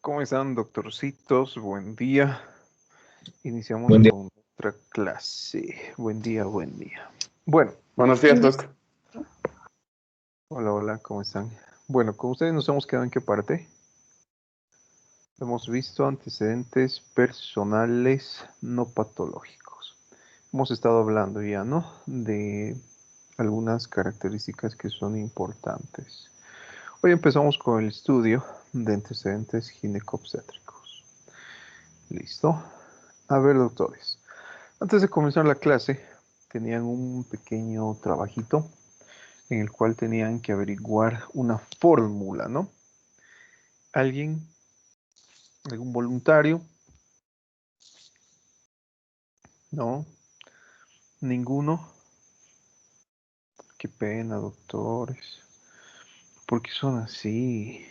¿Cómo están, doctorcitos? Buen día. Iniciamos Buen día. con nuestra clase. Buen día, buen día. Bueno, Buenos días, Doc. hola, hola, ¿cómo están? Bueno, con ustedes nos hemos quedado en qué parte. Hemos visto antecedentes personales no patológicos. Hemos estado hablando ya, ¿no? De algunas características que son importantes. Hoy empezamos con el estudio de antecedentes ginecobstétricos. ¿Listo? A ver, doctores. Antes de comenzar la clase, tenían un pequeño trabajito en el cual tenían que averiguar una fórmula, ¿no? ¿Alguien? ¿Algún voluntario? ¿No? ¿Ninguno? Qué pena, doctores. ¿Por qué son así?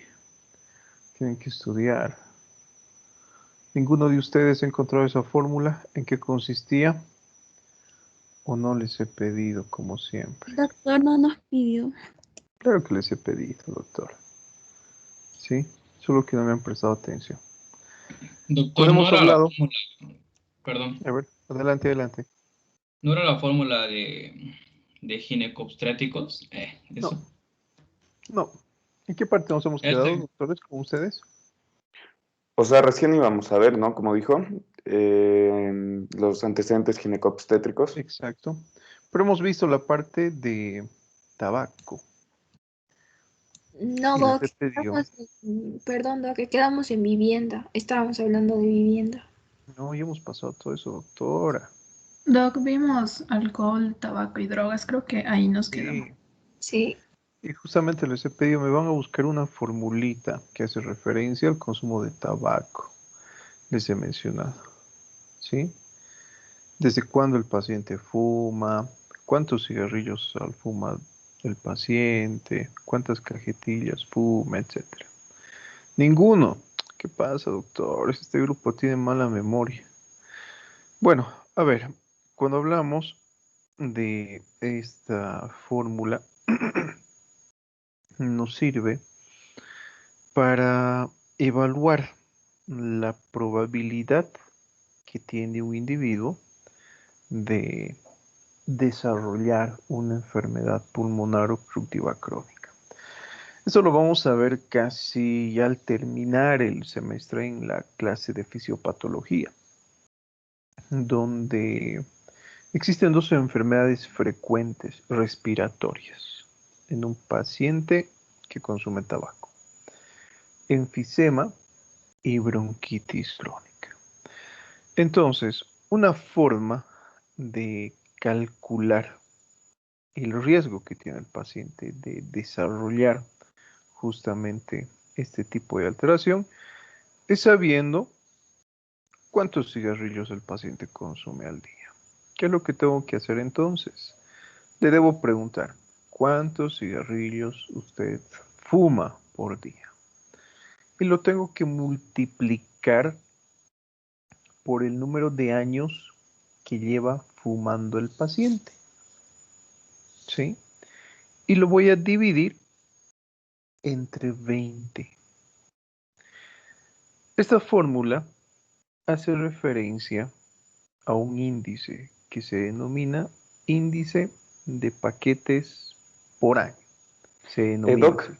Tienen que estudiar. ¿Ninguno de ustedes encontró esa fórmula? ¿En qué consistía? ¿O no les he pedido, como siempre? Doctor, no nos pidió. Claro que les he pedido, doctor. ¿Sí? Solo que no me han prestado atención. Doctor, Cuando no hemos era la hablado... fórmula, perdón, A ver, adelante, adelante. no era la fórmula de ginecobstétricos, No, eso. no. ¿En qué parte nos hemos Es quedado, de- doctores, con ustedes? O sea, recién íbamos a ver, ¿no? Como dijo, los antecedentes ginecobstétricos. Exacto. Pero hemos visto la parte de tabaco. No, Y les Doc, he pedido... perdón, Doc, que quedamos en vivienda. Estábamos hablando de vivienda. No, ya hemos pasado todo eso, doctora. Doc, vimos alcohol, tabaco y drogas, creo que ahí nos quedamos. Sí. Sí, Y justamente les he pedido, me van a buscar una formulita que hace referencia al consumo de tabaco. Les he mencionado. ¿Sí? ¿Desde cuándo el paciente fuma? ¿Cuántos cigarrillos al fuma el paciente? ¿Cuántas cajetillas fuma? Etcétera. Ninguno. ¿Qué pasa, doctor? Este grupo tiene mala memoria. Bueno, a ver, cuando hablamos de esta fórmula, nos sirve para evaluar la probabilidad que tiene un individuo de desarrollar una enfermedad pulmonar obstructiva crónica. Eso lo vamos a ver casi al terminar el semestre en la clase de fisiopatología, donde existen dos enfermedades frecuentes respiratorias en un paciente que consume tabaco: enfisema y bronquitis crónica. Entonces, una forma de calcular el riesgo que tiene el paciente de desarrollar justamente este tipo de alteración es sabiendo cuántos cigarrillos el paciente consume al día. ¿Qué es lo que tengo que hacer entonces? Le debo preguntar, ¿cuántos cigarrillos usted fuma por día? Y lo tengo que multiplicar por el número de años que lleva fumando el paciente. ¿Sí? Y lo voy a dividir entre 20. Esta fórmula hace referencia a un índice que se denomina índice de paquetes por año. Se denomina Doc, así.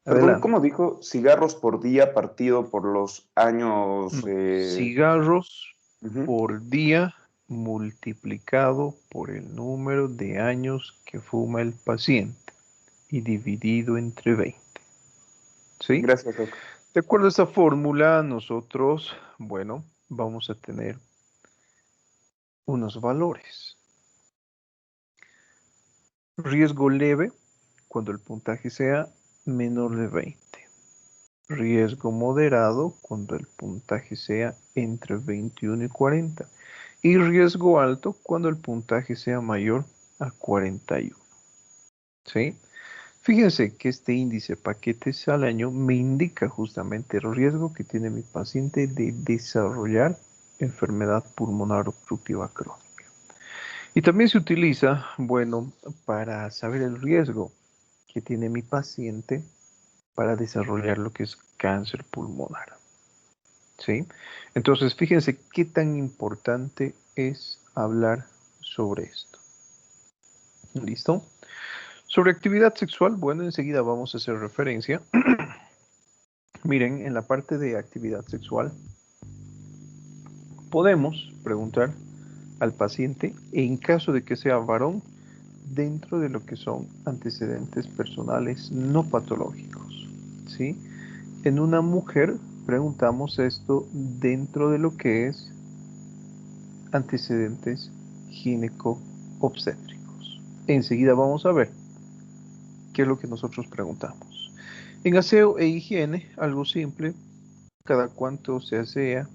perdón, Adelante. ¿cómo dijo? Cigarros por día partido por los años. No, cigarros Ujú. por día multiplicado por el número de años que fuma el paciente y dividido entre 20. ¿Sí? Gracias, Doc. De acuerdo a esta fórmula, nosotros, bueno, vamos a tener unos valores. Riesgo leve, cuando el puntaje sea menor de 20. Riesgo moderado, cuando el puntaje sea entre 21 y 40. Y riesgo alto, cuando el puntaje sea mayor a 41. ¿Sí? Fíjense que este índice paquetes al año me indica justamente el riesgo que tiene mi paciente de desarrollar enfermedad pulmonar obstructiva crónica. Y también se utiliza, bueno, para saber el riesgo que tiene mi paciente para desarrollar lo que es cáncer pulmonar. ¿sí? Entonces, fíjense qué tan importante es hablar sobre esto. ¿Listo? Sobre actividad sexual, bueno, enseguida vamos a hacer referencia. Miren, en la parte de actividad sexual, podemos preguntar al paciente, en caso de que sea varón, dentro de lo que son antecedentes personales no patológicos, ¿sí? En una mujer, preguntamos esto dentro de lo que es antecedentes gineco-obstétricos. Enseguida vamos a ver qué es lo que nosotros preguntamos. En aseo e higiene, algo simple, cada cuánto se asea,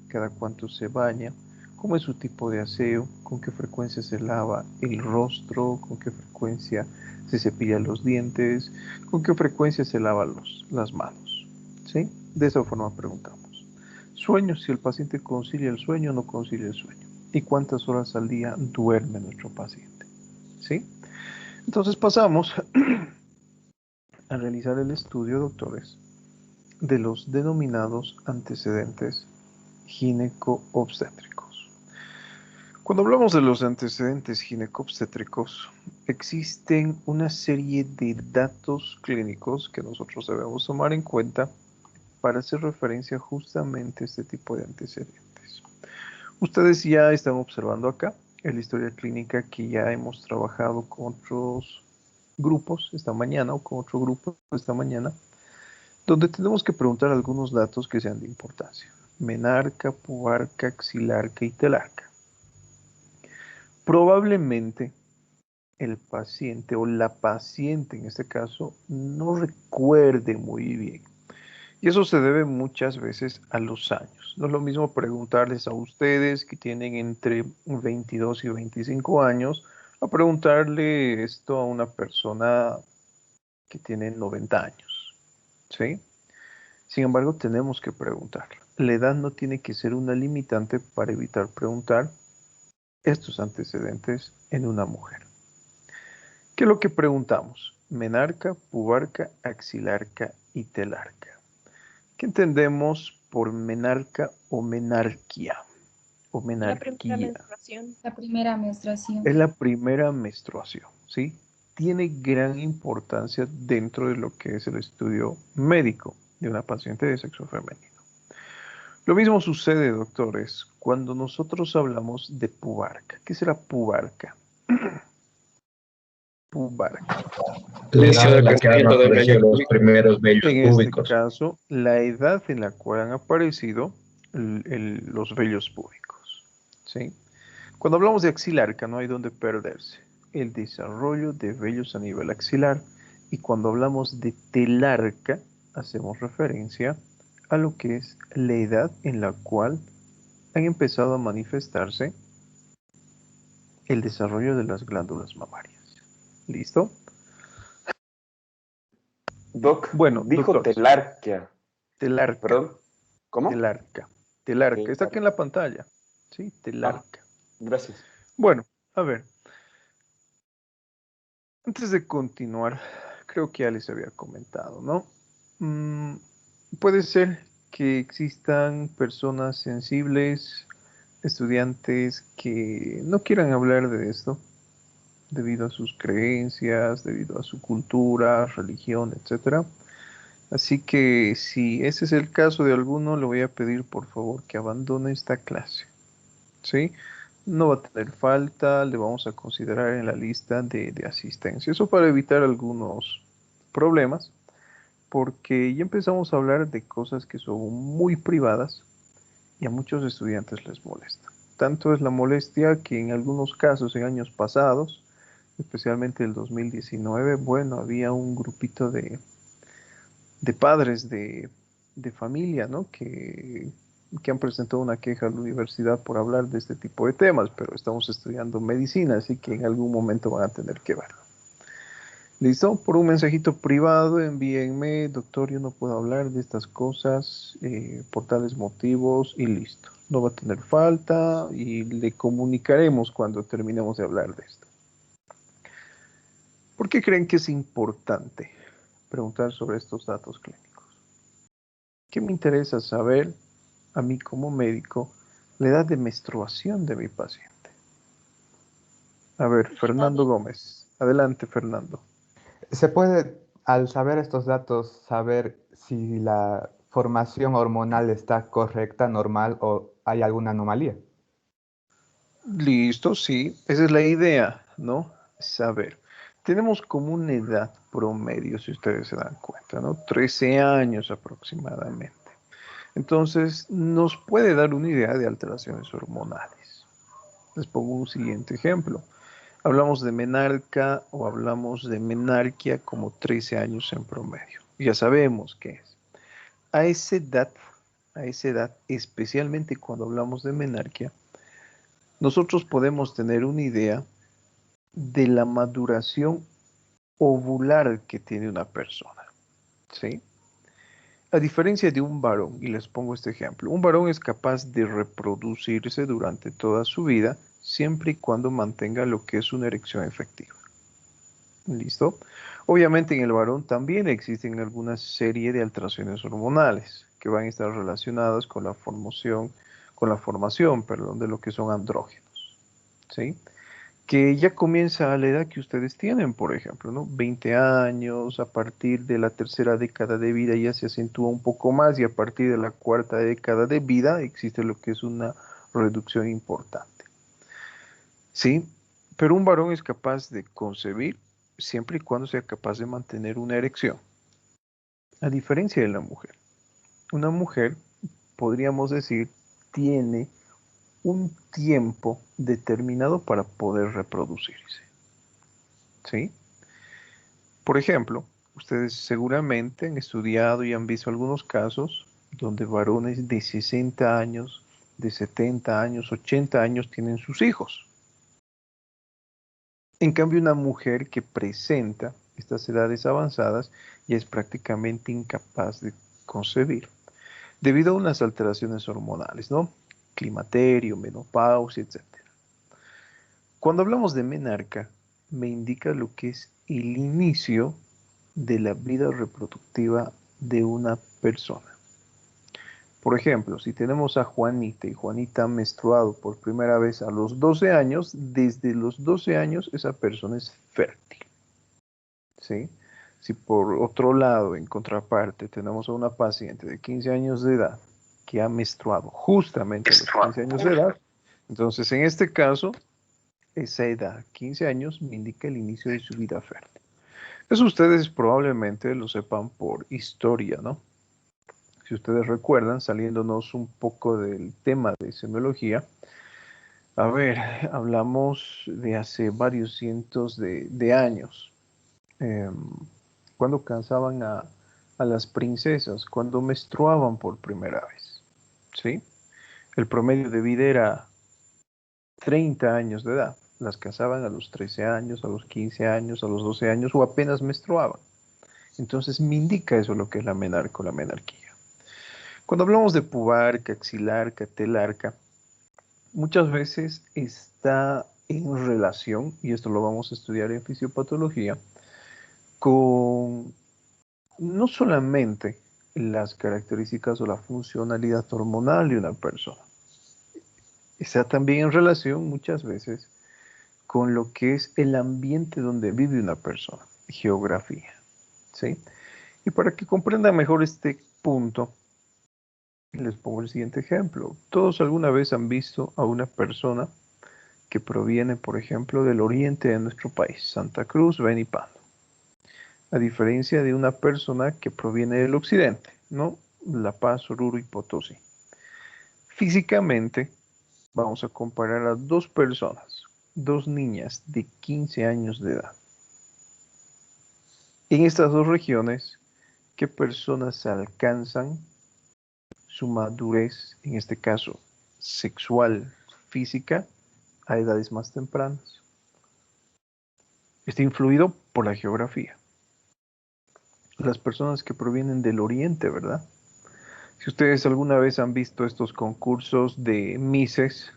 cada cuánto se baña, cómo es su tipo de aseo, con qué frecuencia se lava el rostro, con qué frecuencia se cepilla los dientes, con qué frecuencia se lava las manos. ¿Sí? De esa forma preguntamos. Sueño, si el paciente concilia el sueño o no concilia el sueño. Y cuántas horas al día duerme nuestro paciente. ¿Sí? Entonces pasamos a realizar el estudio, doctores, de los denominados antecedentes gineco-obstétricos. Cuando hablamos de los antecedentes gineco-obstétricos, existen una serie de datos clínicos que nosotros debemos tomar en cuenta para hacer referencia justamente a este tipo de antecedentes. Ustedes ya están observando acá en la historia clínica que ya hemos trabajado con otros grupos esta mañana o con otro grupo esta mañana, donde tenemos que preguntar algunos datos que sean de importancia. Menarca, pubarca, axilarca y telarca. Probablemente el paciente o la paciente en este caso no recuerde muy bien. Y eso se debe muchas veces a los años. No es lo mismo preguntarles a ustedes que tienen entre 22 y 25 años a preguntarle esto a una persona que tiene 90 años. ¿Sí? Sin embargo, tenemos que preguntar. La edad no tiene que ser una limitante para evitar preguntar estos antecedentes en una mujer. ¿Qué es lo que preguntamos? Menarca, pubarca, axilarca y telarca. ¿Qué entendemos por menarca o menarquía? O La primera menarquía. menstruación. La primera menstruación. Es la primera menstruación, ¿sí? Tiene gran importancia dentro de lo que es el estudio médico de una paciente de sexo femenino. Lo mismo sucede, doctores, cuando nosotros hablamos de pubarca. ¿Qué será pubarca? Pubarca. La Inicio edad del en la que han crecimiento del vello aparecido los púbico. primeros vellos En este públicos. caso, la edad en la cual han aparecido los vellos públicos. ¿Sí? Cuando hablamos de axilarca, no hay donde perderse. El desarrollo de vellos a nivel axilar. Y cuando hablamos de telarca, hacemos referencia a lo que es la edad en la cual han empezado a manifestarse el desarrollo de las glándulas mamarias. ¿Listo? Doc, Bueno, dijo doctores, telarquia. telarca, Perdón, ¿cómo? telarca, telarca. Está aquí en Telarca. la pantalla. ¿Sí? Telarca. Gracias. Bueno, a ver. Antes de continuar, creo que ya les había comentado, ¿no? Puede ser que existan personas sensibles, estudiantes que no quieran hablar de esto debido a sus creencias, debido a su cultura, religión, etcétera. Así que si ese es el caso de alguno, le voy a pedir por favor que abandone esta clase, ¿sí? No va a tener falta, le vamos a considerar en la lista de asistencia. Eso para evitar algunos problemas, porque ya empezamos a hablar de cosas que son muy privadas y a muchos estudiantes les molesta. Tanto es la molestia que en algunos casos, en años pasados, especialmente el 2019, bueno, había un grupito de padres de familia, ¿no? Que han presentado una queja a la universidad por hablar de este tipo de temas, pero estamos estudiando medicina, así que en algún momento van a tener que verlo. ¿Listo? Por un mensajito privado, envíenme, doctor, yo no puedo hablar de estas cosas por tales motivos y listo. No va a tener falta y le comunicaremos cuando terminemos de hablar de esto. ¿Por qué creen que es importante preguntar sobre estos datos clínicos? ¿Qué me interesa saber a mí como médico la edad de menstruación de mi paciente? A ver, Fernando Gómez. Adelante, Fernando. ¿Se puede, al saber estos datos, saber si la formación hormonal está correcta, normal o hay alguna anomalía? Listo, sí. Esa es la idea, ¿no? Saber. Tenemos como una edad promedio, si ustedes se dan cuenta, ¿no? 13 años aproximadamente. Entonces, nos puede dar una idea de alteraciones hormonales. Les pongo un siguiente ejemplo. Hablamos de menarca o hablamos de menarquia como 13 años en promedio. Ya sabemos qué es. A esa edad, a esa edad, especialmente cuando hablamos de menarquia, nosotros podemos tener una idea de la maduración ovular que tiene una persona, ¿sí? A diferencia de un varón, y les pongo este ejemplo, un varón es capaz de reproducirse durante toda su vida siempre y cuando mantenga lo que es una erección efectiva. ¿Listo? Obviamente en el varón también existen alguna serie de alteraciones hormonales que van a estar relacionadas con la formación, perdón, de lo que son andrógenos, ¿sí? Que ya comienza a la edad que ustedes tienen, por ejemplo, ¿no? 20 años, a partir de la tercera década de vida ya se acentúa un poco más y a partir de la cuarta década de vida existe lo que es una reducción importante, ¿sí? Pero un varón es capaz de concebir siempre y cuando sea capaz de mantener una erección, a diferencia de la mujer. Una mujer, podríamos decir, tiene un tiempo determinado para poder reproducirse, ¿sí? Por ejemplo, ustedes seguramente han estudiado y han visto algunos casos donde varones de 60 años, de 70 años, 80 años tienen sus hijos. En cambio, una mujer que presenta estas edades avanzadas ya es prácticamente incapaz de concebir, debido a unas alteraciones hormonales, ¿no? Climaterio, menopausia, etc. Cuando hablamos de menarca, me indica lo que es el inicio de la vida reproductiva de una persona. Por ejemplo, si tenemos a Juanita y Juanita ha menstruado por primera vez a los 12 años, desde los 12 años esa persona es fértil, ¿sí? Si por otro lado, en contraparte, tenemos a una paciente de 15 años de edad que ha menstruado justamente a los 15 años de edad, entonces en este caso, esa edad, 15 años, me indica el inicio de su vida fértil. Eso ustedes probablemente lo sepan por historia, ¿no? Si ustedes recuerdan, saliéndonos un poco del tema de semiología, a ver, hablamos de hace varios cientos de años, eh, cuando cansaban a las princesas, cuando menstruaban por primera vez, ¿sí? El promedio de vida era 30 años de edad. Las casaban a los 13 años, a los 15 años, a los 12 años o apenas menstruaban. Entonces me indica eso lo que es la menarca o la menarquía. Cuando hablamos de pubarca, axilarca, telarca, muchas veces está en relación, y esto lo vamos a estudiar en fisiopatología, con no solamente las características o la funcionalidad hormonal de una persona, está también en relación muchas veces con lo que es el ambiente donde vive una persona, geografía, ¿sí? Y para que comprendan mejor este punto, les pongo el siguiente ejemplo. Todos alguna vez han visto a una persona que proviene, por ejemplo, del oriente de nuestro país, Santa Cruz, Beni y Pando, a diferencia de una persona que proviene del occidente, ¿no? La Paz, Oruro y Potosí. Físicamente, vamos a comparar a dos personas, dos niñas de 15 años de edad. En estas dos regiones, ¿qué personas alcanzan su madurez, en este caso sexual, física, a edades más tempranas? Está influido por la geografía. Las personas que provienen del oriente, ¿verdad? Si ustedes alguna vez han visto estos concursos de Misses,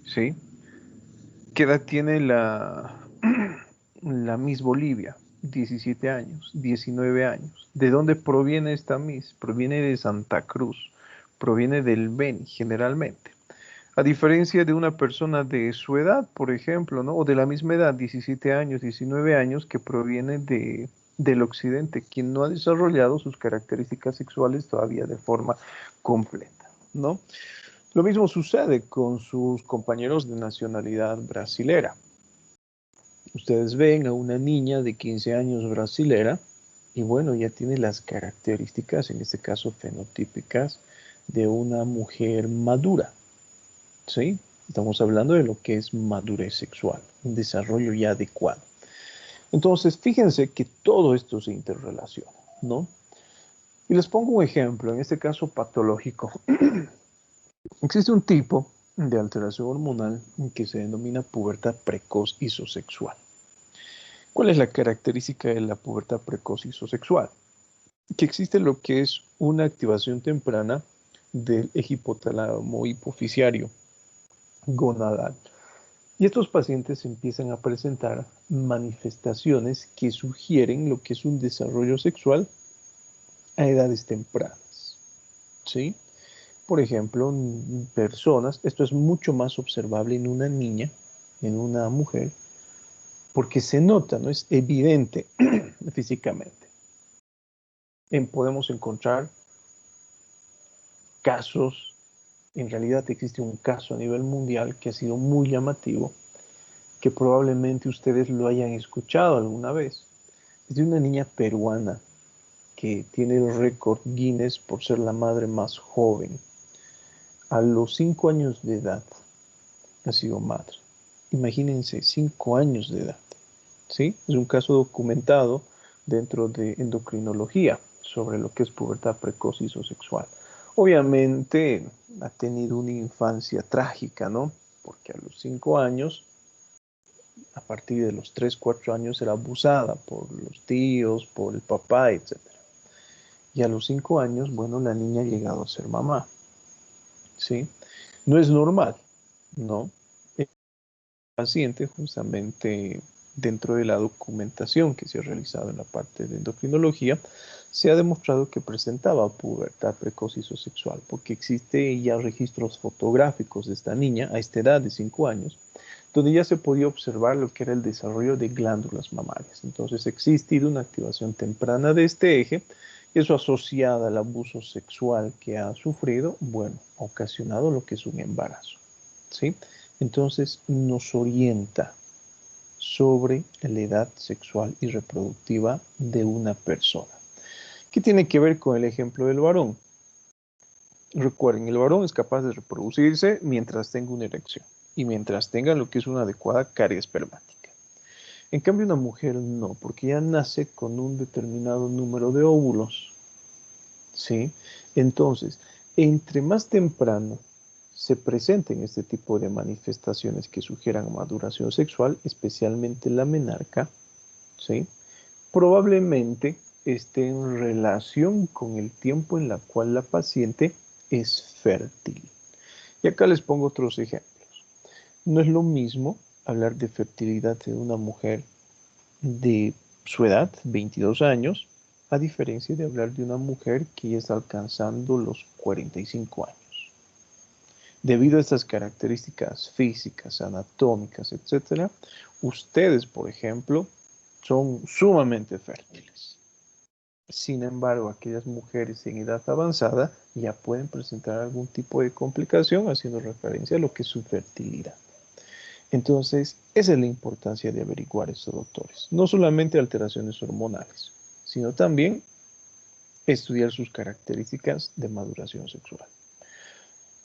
¿sí? ¿Qué edad tiene la Miss Bolivia? 17 años, 19 años. ¿De dónde proviene esta Miss? Proviene de Santa Cruz. proviene del Beni, generalmente. A diferencia de una persona de su edad, por ejemplo, ¿no? O de la misma edad, 17 años, 19 años, que proviene del occidente, quien no ha desarrollado sus características sexuales todavía de forma completa, ¿no? Lo mismo sucede con sus compañeros de nacionalidad brasilera. Ustedes ven a una niña de 15 años brasilera y bueno, ya tiene las características, en este caso fenotípicas, de una mujer madura, ¿sí? Estamos hablando de lo que es madurez sexual, un desarrollo ya adecuado. Entonces, fíjense que todo esto se interrelaciona, ¿no? Y les pongo un ejemplo, en este caso patológico. Existe un tipo de alteración hormonal que se denomina pubertad precoz isosexual. ¿Cuál es la característica de la pubertad precoz isosexual? Que existe lo que es una activación temprana del hipotálamo hipoficiario gonadal. Y estos pacientes empiezan a presentar manifestaciones que sugieren lo que es un desarrollo sexual a edades tempranas, ¿sí? Por ejemplo, en personas, esto es mucho más observable en una niña, en una mujer, porque se nota, ¿no? Es evidente físicamente. Podemos encontrar casos, en realidad existe un caso a nivel mundial que ha sido muy llamativo, que probablemente ustedes lo hayan escuchado alguna vez. Es de una niña peruana que tiene el récord Guinness por ser la madre más joven. A los 5 años de edad ha sido madre. Imagínense, 5 años de edad. ¿Sí? Es un caso documentado dentro de endocrinología sobre lo que es pubertad precoz isosexual. Obviamente ha tenido una infancia trágica, ¿no? Porque a los 5 años, a partir de los 3, 4 años, era abusada por los tíos, por el papá, etc. Y a los 5 años, bueno, la niña ha llegado a ser mamá. ¿Sí? No es normal, ¿no? El paciente, justamente dentro de la documentación que se ha realizado en la parte de endocrinología, se ha demostrado que presentaba pubertad precoz isosexual, porque existe ya registros fotográficos de esta niña a esta edad de 5 años, donde ya se podía observar lo que era el desarrollo de glándulas mamarias. Entonces, ha existido una activación temprana de este eje, y eso asociada al abuso sexual que ha sufrido, bueno, ha ocasionado lo que es un embarazo, ¿sí? Entonces, nos orienta sobre la edad sexual y reproductiva de una persona. ¿Qué tiene que ver con el ejemplo del varón? Recuerden, el varón es capaz de reproducirse mientras tenga una erección y mientras tenga lo que es una adecuada carga espermática. En cambio, una mujer no, porque ya nace con un determinado número de óvulos, ¿sí? Entonces, entre más temprano se presenten este tipo de manifestaciones que sugieran maduración sexual, especialmente la menarca, ¿sí? Probablemente esté en relación con el tiempo en la cual la paciente es fértil. Y acá les pongo otros ejemplos. No es lo mismo hablar de fertilidad de una mujer de su edad, 22 años, a diferencia de hablar de una mujer que ya está alcanzando los 45 años. Debido a estas características físicas, anatómicas, etc., ustedes, por ejemplo, son sumamente fértiles. Sin embargo, aquellas mujeres en edad avanzada ya pueden presentar algún tipo de complicación haciendo referencia a lo que es su fertilidad. Entonces, esa es la importancia de averiguar esto, doctores. No solamente alteraciones hormonales, sino también estudiar sus características de maduración sexual.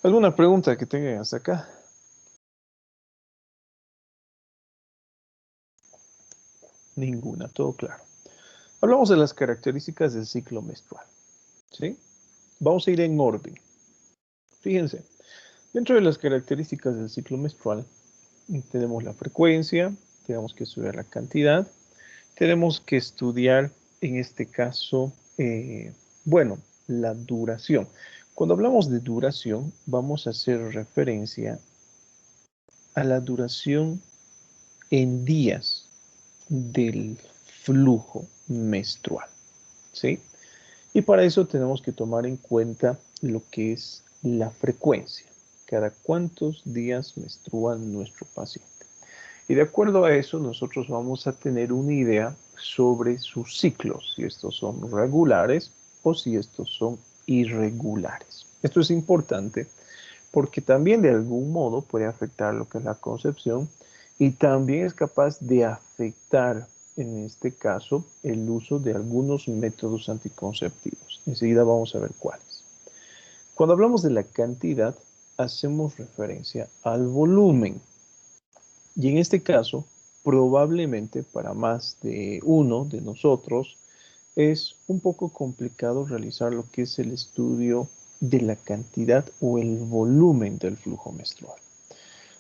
¿Alguna pregunta que tengan hasta acá? Ninguna, todo claro. Hablamos de las características del ciclo menstrual, ¿sí? Vamos a ir en orden. Fíjense, dentro de las características del ciclo menstrual, tenemos la frecuencia, tenemos que estudiar la cantidad, tenemos que estudiar, en este caso, bueno, la duración. Cuando hablamos de duración, vamos a hacer referencia a la duración en días del flujo menstrual, ¿sí? Y para eso tenemos que tomar en cuenta lo que es la frecuencia. Cada cuántos días menstrua nuestro paciente. Y de acuerdo a eso, nosotros vamos a tener una idea sobre sus ciclos, si estos son regulares o si estos son irregulares. Esto es importante porque también de algún modo puede afectar lo que es la concepción y también es capaz de afectar, en este caso, el uso de algunos métodos anticonceptivos. Enseguida vamos a ver cuáles. Cuando hablamos de la cantidad, hacemos referencia al volumen. Y en este caso, probablemente para más de uno de nosotros, es un poco complicado realizar lo que es el estudio de la cantidad o el volumen del flujo menstrual.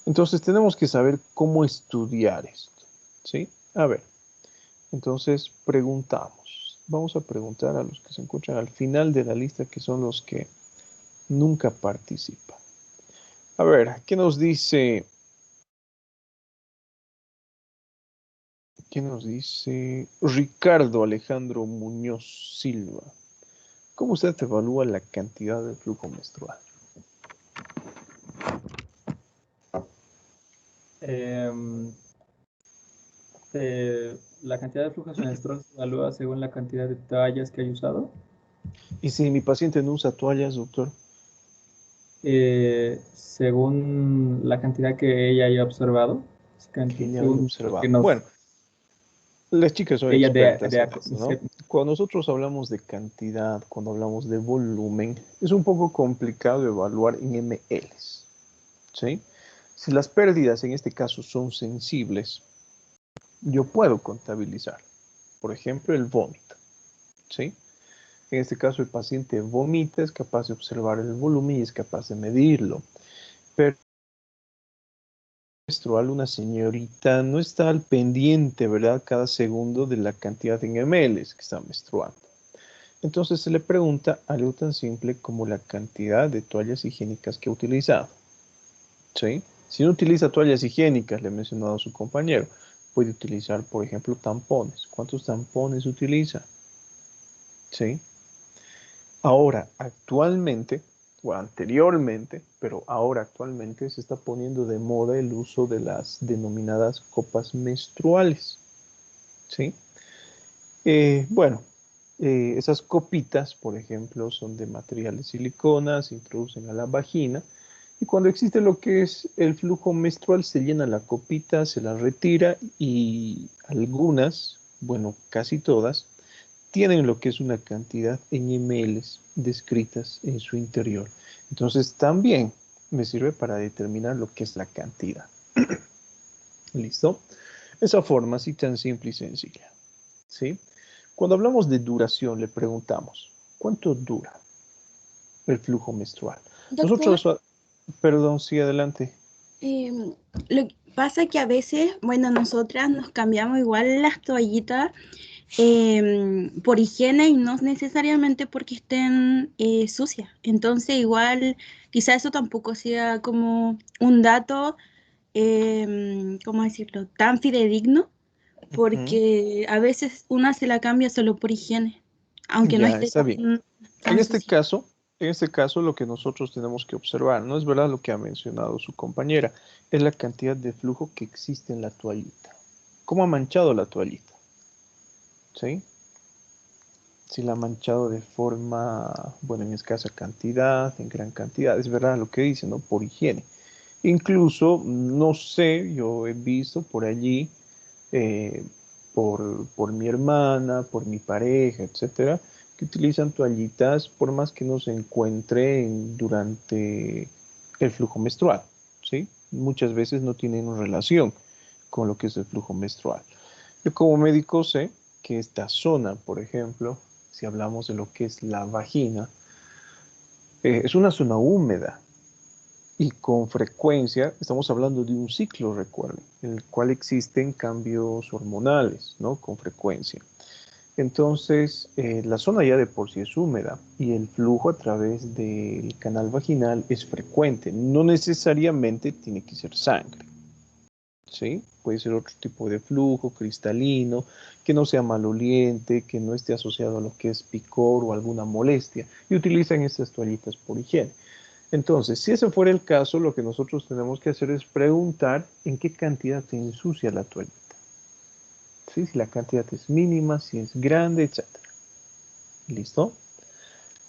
Entonces tenemos que saber cómo estudiar esto, ¿sí? A ver, entonces preguntamos. Vamos a preguntar a los que se encuentran al final de la lista, que son los que nunca participan. A ver, ¿qué nos dice? ¿Qué nos dice Ricardo Alejandro Muñoz Silva? ¿Cómo usted evalúa la cantidad de flujo menstrual? La cantidad de flujo menstrual se evalúa según la cantidad de toallas que hay usado. ¿Y si mi paciente no usa toallas, doctor? Según la cantidad que ella haya observado. Que ella haya Según observado. que Bueno, las chicas son ella expertas en esto, ¿no? Cuando nosotros hablamos de cantidad, cuando hablamos de volumen, es un poco complicado evaluar en mLs, ¿sí? Si las pérdidas en este caso son sensibles, yo puedo contabilizar. Por ejemplo, el vómito, ¿sí? En este caso, el paciente vomita, es capaz de observar el volumen y es capaz de medirlo. Pero menstrual, una señorita no está al pendiente, ¿verdad? Cada segundo de la cantidad en mLs que está menstruando. Entonces se le pregunta algo tan simple como la cantidad de toallas higiénicas que ha utilizado, ¿sí? Si no utiliza toallas higiénicas, le he mencionado a su compañero, puede utilizar, por ejemplo, tampones. ¿Cuántos tampones utiliza? ¿Sí? Ahora, actualmente, o anteriormente, pero ahora actualmente se está poniendo de moda el uso de las denominadas copas menstruales, ¿sí? Bueno, esas copitas, por ejemplo, son de material de silicona, se introducen a la vagina y cuando existe lo que es el flujo menstrual, se llena la copita, se la retira y algunas, bueno, casi todas, tienen lo que es una cantidad en mLs descritas en su interior. Entonces también me sirve para determinar lo que es la cantidad. ¿Listo? Esa forma así tan simple y sencilla. ¿Sí? Cuando hablamos de duración, le preguntamos, ¿cuánto dura el flujo menstrual? Doctor, Nosotros, perdón, sí, adelante. lo que pasa es que a veces, bueno, nosotras nos cambiamos igual las toallitas por higiene y no necesariamente porque estén sucias. Entonces, igual, quizá eso tampoco sea como un dato, ¿cómo decirlo?, tan fidedigno, porque a veces una se la cambia solo por higiene, aunque no Ya, esté está bien. En tan este sucia. caso, lo que nosotros tenemos que observar, no es verdad lo que ha mencionado su compañera, es la cantidad de flujo que existe en la toallita. ¿Cómo ha manchado la toallita? ¿Sí? Si la ha manchado de forma, bueno, en escasa cantidad, en gran cantidad, es verdad lo que dice, ¿no? Por higiene. Incluso, no sé, yo he visto por allí, eh, por mi hermana, por mi pareja, etcétera, que utilizan toallitas por más que no se encuentren durante el flujo menstrual, ¿sí? Muchas veces no tienen relación con lo que es el flujo menstrual. Yo como médico sé que esta zona, por ejemplo, si hablamos de lo que es la vagina, es una zona húmeda y con frecuencia estamos hablando de un ciclo, recuerden, en el cual existen cambios hormonales, ¿no? Con frecuencia. Entonces, la zona ya de por sí es húmeda y el flujo a través del canal vaginal es frecuente. No necesariamente tiene que ser sangre, ¿sí? Puede ser otro tipo de flujo cristalino, que no sea maloliente, que no esté asociado a lo que es picor o alguna molestia, y utilizan estas toallitas por higiene. Entonces, si ese fuera el caso, lo que nosotros tenemos que hacer es preguntar en qué cantidad se ensucia la toallita. ¿Sí? Si la cantidad es mínima, si es grande, etc. ¿Listo?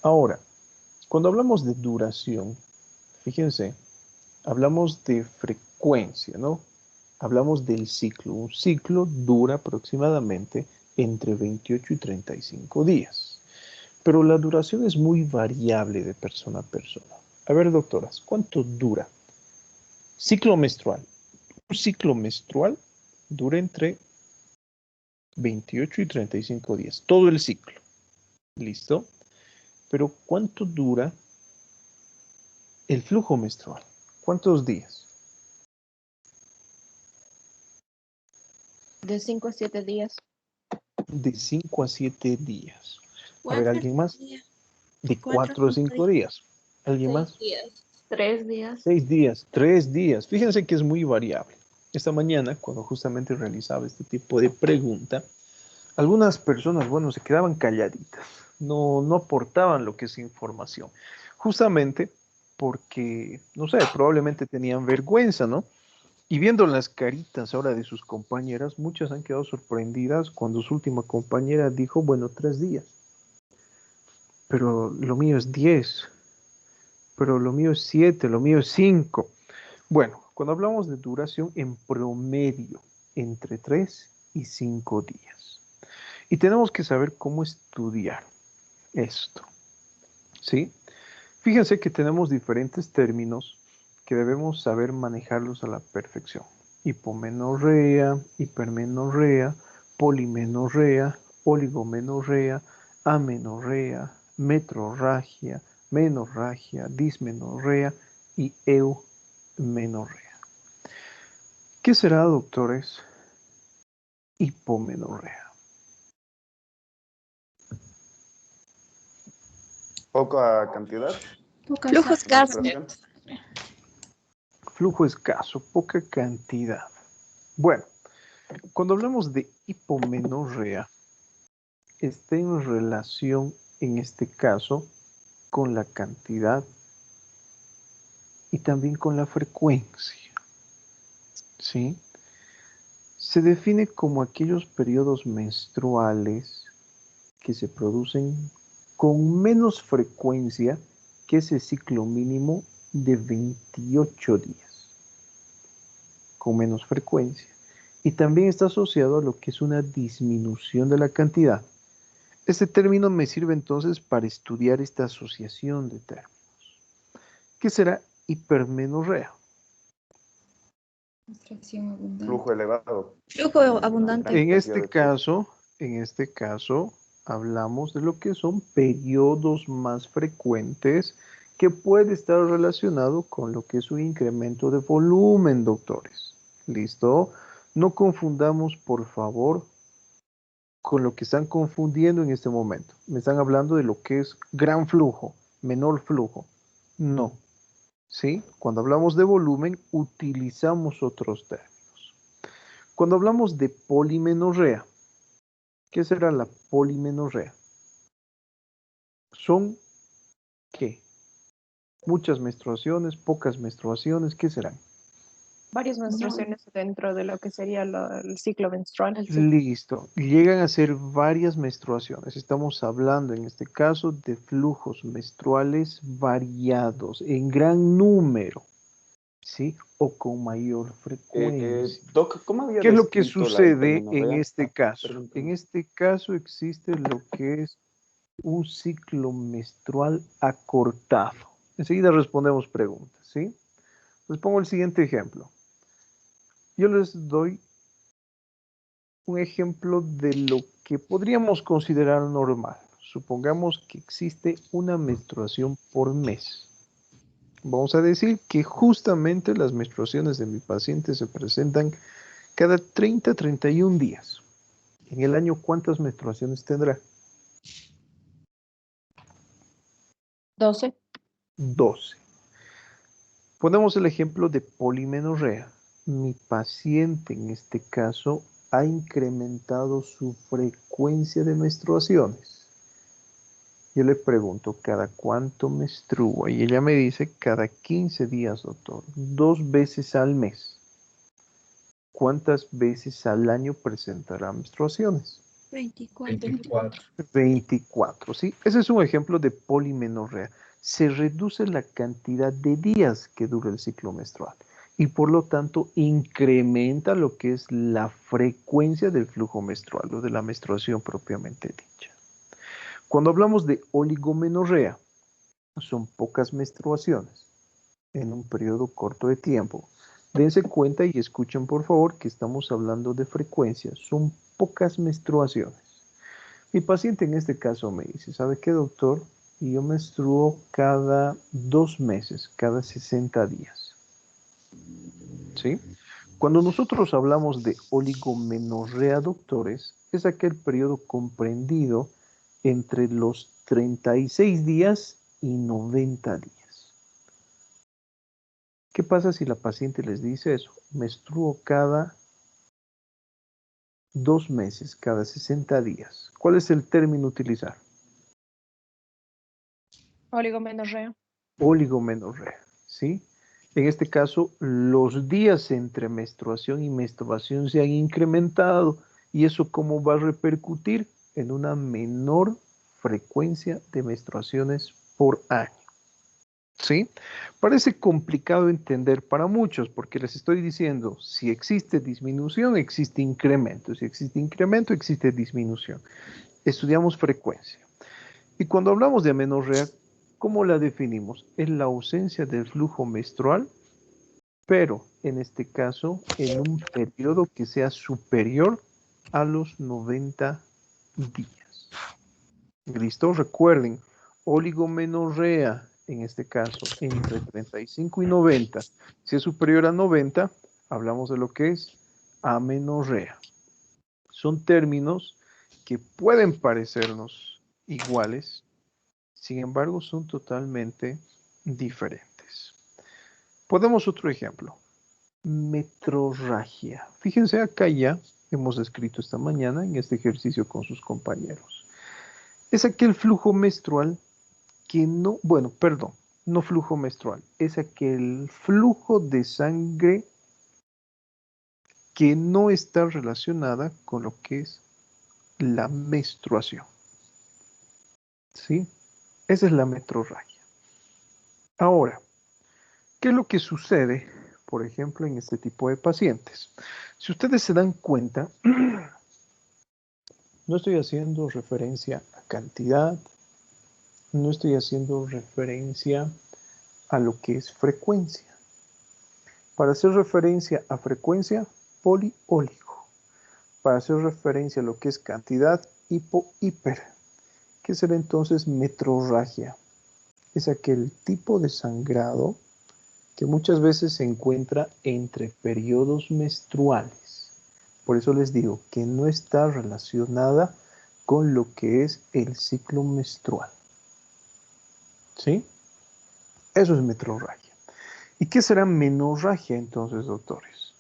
Ahora, cuando hablamos de duración, fíjense, hablamos de frecuencia, ¿no? Hablamos del ciclo. Un ciclo dura aproximadamente entre 28 y 35 días. Pero la duración es muy variable de persona a persona. A ver, doctoras, ¿cuánto dura? Ciclo menstrual. Un ciclo menstrual dura entre 28 y 35 días. Todo el ciclo. ¿Listo? Pero ¿cuánto dura el flujo menstrual? ¿Cuántos días? De 5 a 7 días. De 5 a 7 días. A ver, 4 ¿alguien más? días. De 4 4 a 5 5 días. días. ¿Alguien 6 más? días. 3 días. 6 días, 3 días. Fíjense que es muy variable. Esta mañana, cuando justamente realizaba este tipo de pregunta, algunas personas, bueno, se quedaban calladitas, no aportaban lo que es información. Justamente porque, no sé, probablemente tenían vergüenza, ¿no? Y viendo las caritas ahora de sus compañeras, muchas han quedado sorprendidas cuando su última compañera dijo, bueno, 3 días. Pero lo mío es 10. Pero lo mío es 7, lo mío es 5. Bueno, cuando hablamos de duración en promedio, entre 3 y 5 días. Y tenemos que saber cómo estudiar esto, ¿sí? Fíjense que tenemos diferentes términos que debemos saber manejarlos a la perfección. Hipomenorrea, hipermenorrea, polimenorrea, oligomenorrea, amenorrea, metrorragia, menorragia, dismenorrea y eumenorrea. ¿Qué será, doctores? Hipomenorrea. Poca cantidad. Flujo escaso. menstruación. Flujo escaso, poca cantidad. Bueno, cuando hablamos de hipomenorrea, está en relación, en este caso, con la cantidad y también con la frecuencia, ¿sí? Se define como aquellos periodos menstruales que se producen con menos frecuencia que ese ciclo mínimo de 28 días, con menos frecuencia. Y también está asociado a lo que es una disminución de la cantidad. Este término me sirve entonces para estudiar esta asociación de términos. ¿Qué será hipermenorrea? Flujo elevado. Flujo abundante. En este caso, hablamos de lo que son periodos más frecuentes que puede estar relacionado con lo que es un incremento de volumen, doctores. ¿Listo? No confundamos, por favor, con lo que están confundiendo en este momento. Me están hablando de lo que es gran flujo, menor flujo. No. ¿Sí? Cuando hablamos de volumen, utilizamos otros términos. Cuando hablamos de polimenorrea, ¿qué será la polimenorrea? Son, ¿qué? Muchas menstruaciones, pocas menstruaciones, ¿qué serán? Varias menstruaciones dentro de lo que sería el ciclo menstrual. Listo. Llegan a ser varias menstruaciones. Estamos hablando en este caso de flujos menstruales variados en gran número, ¿sí? O con mayor frecuencia. Doc, ¿cómo había ¿Qué es lo que descrito la sucede en hipermenorrea? este caso? Permítame. En este caso existe lo que es un ciclo menstrual acortado. Enseguida respondemos preguntas, ¿sí? Les pongo el siguiente ejemplo. Yo les doy un ejemplo de lo que podríamos considerar normal. Supongamos que existe una menstruación por mes. Vamos a decir que justamente las menstruaciones de mi paciente se presentan cada 30 a 31 días. En el año, ¿cuántas menstruaciones tendrá? 12. 12. Ponemos el ejemplo de polimenorrea. mi paciente en este caso ha incrementado su frecuencia de menstruaciones. Yo le pregunto, ¿cada cuánto menstrua? Y ella me dice, cada 15 días, doctor, 2 veces al mes. ¿Cuántas veces al año presentará menstruaciones? 24. 24, ¿sí? Ese es un ejemplo de polimenorrea. Se reduce la cantidad de días que dura el ciclo menstrual y por lo tanto incrementa lo que es la frecuencia del flujo menstrual o de la menstruación propiamente dicha. Cuando hablamos de oligomenorrea, son pocas menstruaciones en un periodo corto de tiempo. Dense cuenta y escuchen por favor que estamos hablando de frecuencia, son pocas menstruaciones. Mi paciente en este caso me dice, ¿sabe qué, doctor? Y yo menstruo cada 2 meses, cada 60 días. ¿Sí? Cuando nosotros hablamos de oligomenorrea, doctores, es aquel periodo comprendido entre los 36 días y 90 días. ¿Qué pasa si la paciente les dice eso? Menstruo cada 2 meses, cada 60 días. ¿Cuál es el término a utilizar? Oligomenorrea. Oligomenorrea, ¿sí? En este caso, los días entre menstruación y menstruación se han incrementado y eso cómo va a repercutir en una menor frecuencia de menstruaciones por año. ¿Sí? Parece complicado entender para muchos porque les estoy diciendo, si existe disminución, existe incremento. Si existe incremento, existe disminución. Estudiamos frecuencia. Y cuando hablamos de amenorrea, ¿cómo la definimos? Es la ausencia del flujo menstrual, pero en este caso en un periodo que sea superior a los 90 días. ¿Listo? Recuerden, oligomenorrea, en este caso, entre 35 y 90. Si es superior a 90, hablamos de lo que es amenorrea. Son términos que pueden parecernos iguales, sin embargo, son totalmente diferentes. Podemos otro ejemplo. Metrorragia. Fíjense, acá ya hemos escrito esta mañana en este ejercicio con sus compañeros. Es aquel flujo menstrual que no, bueno, perdón, no flujo menstrual, es aquel flujo de sangre que no está relacionada con lo que es la menstruación. ¿Sí? Esa es la metrorragia. Ahora, ¿qué es lo que sucede, por ejemplo, en este tipo de pacientes? Si ustedes se dan cuenta, no estoy haciendo referencia a cantidad, no estoy haciendo referencia a lo que es frecuencia. Para hacer referencia a frecuencia, polióligo. Para hacer referencia a lo que es cantidad, hipo-hiper. ¿Qué será entonces metrorragia? Es aquel tipo de sangrado que muchas veces se encuentra entre periodos menstruales. Por eso les digo que no está relacionada con lo que es el ciclo menstrual. ¿Sí? Eso es metrorragia. ¿Y qué será menorragia entonces, doctores?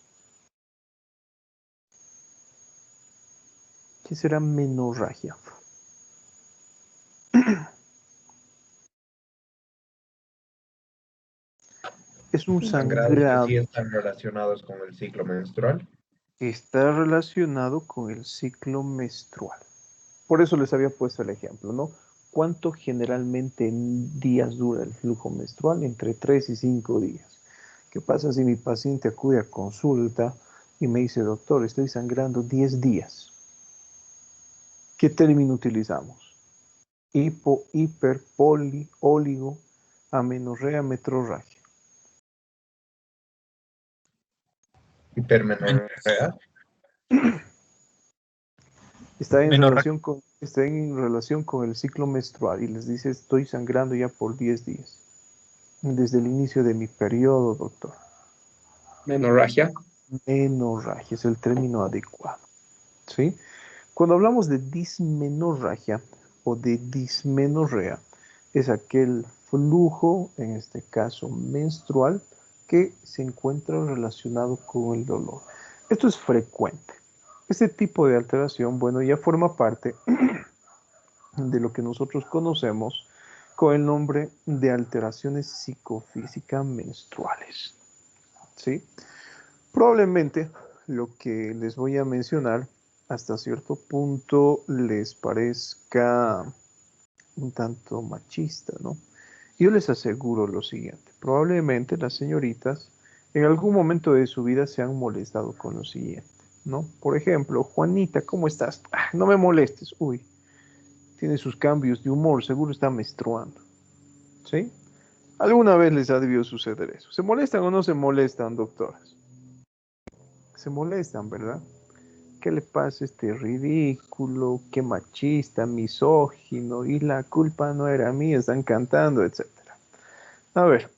¿Qué será menorragia? Es un Sangrados que sangrado sí están relacionados con el ciclo menstrual. que está relacionado con el ciclo menstrual. Por eso les había puesto el ejemplo, ¿no? ¿Cuánto generalmente en días dura el flujo menstrual? Entre 3 y 5 días. ¿Qué pasa si mi paciente acude a consulta y me dice, doctor, estoy sangrando 10 días? ¿Qué término utilizamos? Hipo, hiper, poli, óligo, amenorrea, metrorragia. Hipermenorrea. Está en relación con el ciclo menstrual y les dice, estoy sangrando ya por 10 días. Desde el inicio de mi periodo, doctor. Menorragia. Menorragia es el término adecuado. ¿Sí? Cuando hablamos de dismenorragia o de dismenorrea, es aquel flujo, en este caso menstrual, que se encuentra relacionado con el dolor. Esto es frecuente. Este tipo de alteración, bueno, ya forma parte de lo que nosotros conocemos con el nombre de alteraciones psicofísicas menstruales. ¿Sí? Probablemente lo que les voy a mencionar hasta cierto punto les parezca un tanto machista, ¿no? Yo les aseguro lo siguiente, probablemente las señoritas en algún momento de su vida se han molestado con lo siguiente, ¿no? Por ejemplo, Juanita, ¿cómo estás? Ah, no me molestes, uy, tiene sus cambios de humor, seguro está menstruando, ¿sí? ¿Alguna vez les ha debido suceder eso? ¿Se molestan o no se molestan, doctoras? Se molestan, ¿verdad? ¿Qué le pasa a este ridículo? Qué machista, misógino, y la culpa no era mía, están cantando, etc. A ver,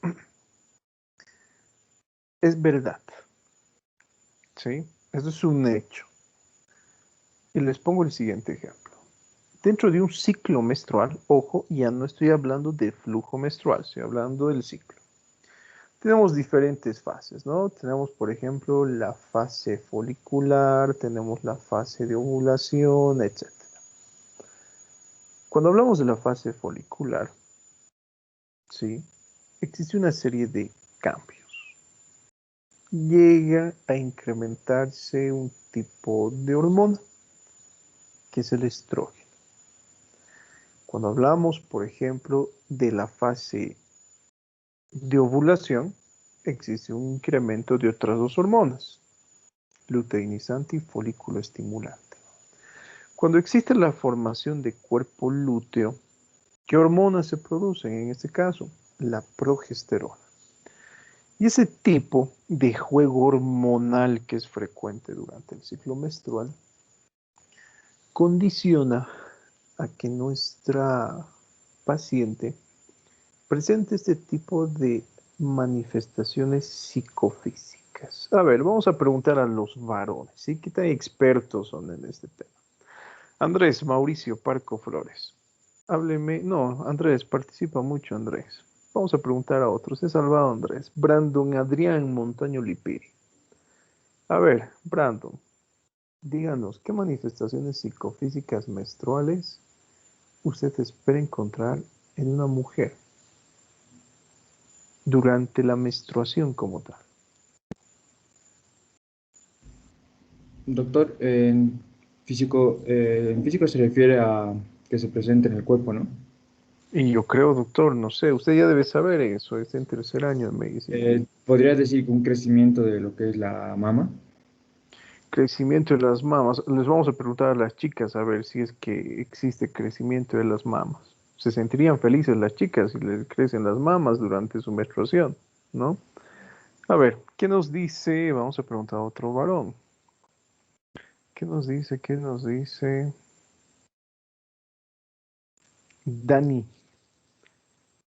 es verdad, ¿sí? Eso es un hecho. Y les pongo el siguiente ejemplo. Dentro de un ciclo menstrual, ojo, ya no estoy hablando de flujo menstrual, estoy hablando del ciclo. Tenemos diferentes fases, ¿no? Tenemos, por ejemplo, la fase folicular, tenemos la fase de ovulación, etc. Cuando hablamos de la fase folicular, ¿sí? Existe una serie de cambios. Llega a incrementarse un tipo de hormona, que es el estrógeno. Cuando hablamos, por ejemplo, de la fase de ovulación, existe un incremento de otras dos hormonas, luteinizante y folículo estimulante. Cuando existe la formación de cuerpo lúteo, ¿qué hormonas se producen en este caso? La progesterona. Y ese tipo de juego hormonal que es frecuente durante el ciclo menstrual condiciona a que nuestra paciente presente este tipo de manifestaciones psicofísicas. A ver, vamos a preguntar a los varones, ¿sí? ¿Qué tan expertos son en este tema? Andrés, Mauricio, Parco Flores. Hábleme. No, Andrés, participa mucho, Andrés. Vamos a preguntar a otros. He salvado a Andrés. Brandon Adrián Montaño Lipiri. A ver, Brandon, díganos, ¿qué manifestaciones psicofísicas menstruales usted espera encontrar en una mujer durante la menstruación como tal? Doctor, en físico se refiere a que se presente en el cuerpo, ¿no? Y yo creo, doctor, no sé, usted ya debe saber eso, está en tercer año de medicina. ¿Podrías decir que un crecimiento de lo que es la mama? Crecimiento de las mamas. Les vamos a preguntar a las chicas a ver si es que existe crecimiento de las mamas. Se sentirían felices las chicas si les crecen las mamas durante su menstruación, ¿no? A ver, ¿qué nos dice? Vamos a preguntar a otro varón. ¿Qué nos dice? ¿Qué nos dice? Dani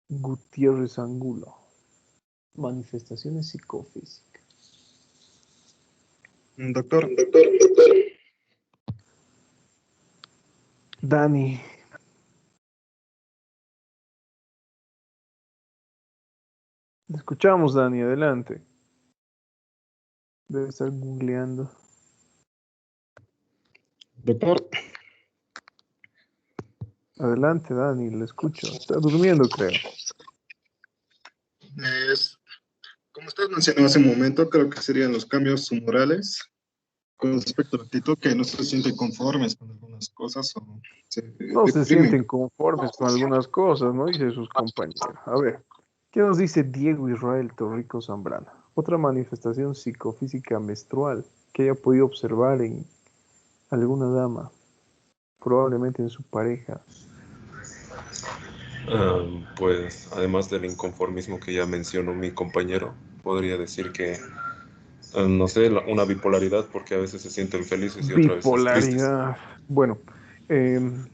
Gutiérrez Angulo. Manifestaciones psicofísicas. Doctor, Dani. Te escuchamos, Dani, adelante. Debe estar googleando. doctor, Adelante, Dani, le escucho. Está durmiendo, creo. como usted mencionó hace un momento, creo que serían los cambios humorales con respecto a la actitud, que no se sienten conformes con algunas cosas o se No se deprimen. sienten conformes con algunas cosas, ¿no? Dice sus compañeros. A ver, ¿qué nos dice Diego Israel Torrico Zambrana? Otra manifestación psicofísica menstrual que haya podido observar en alguna dama, probablemente en su pareja. Pues además del inconformismo que ya mencionó mi compañero, podría decir que, no sé, una bipolaridad, porque a veces se sienten felices y otras veces tristes. Bipolaridad. Bueno,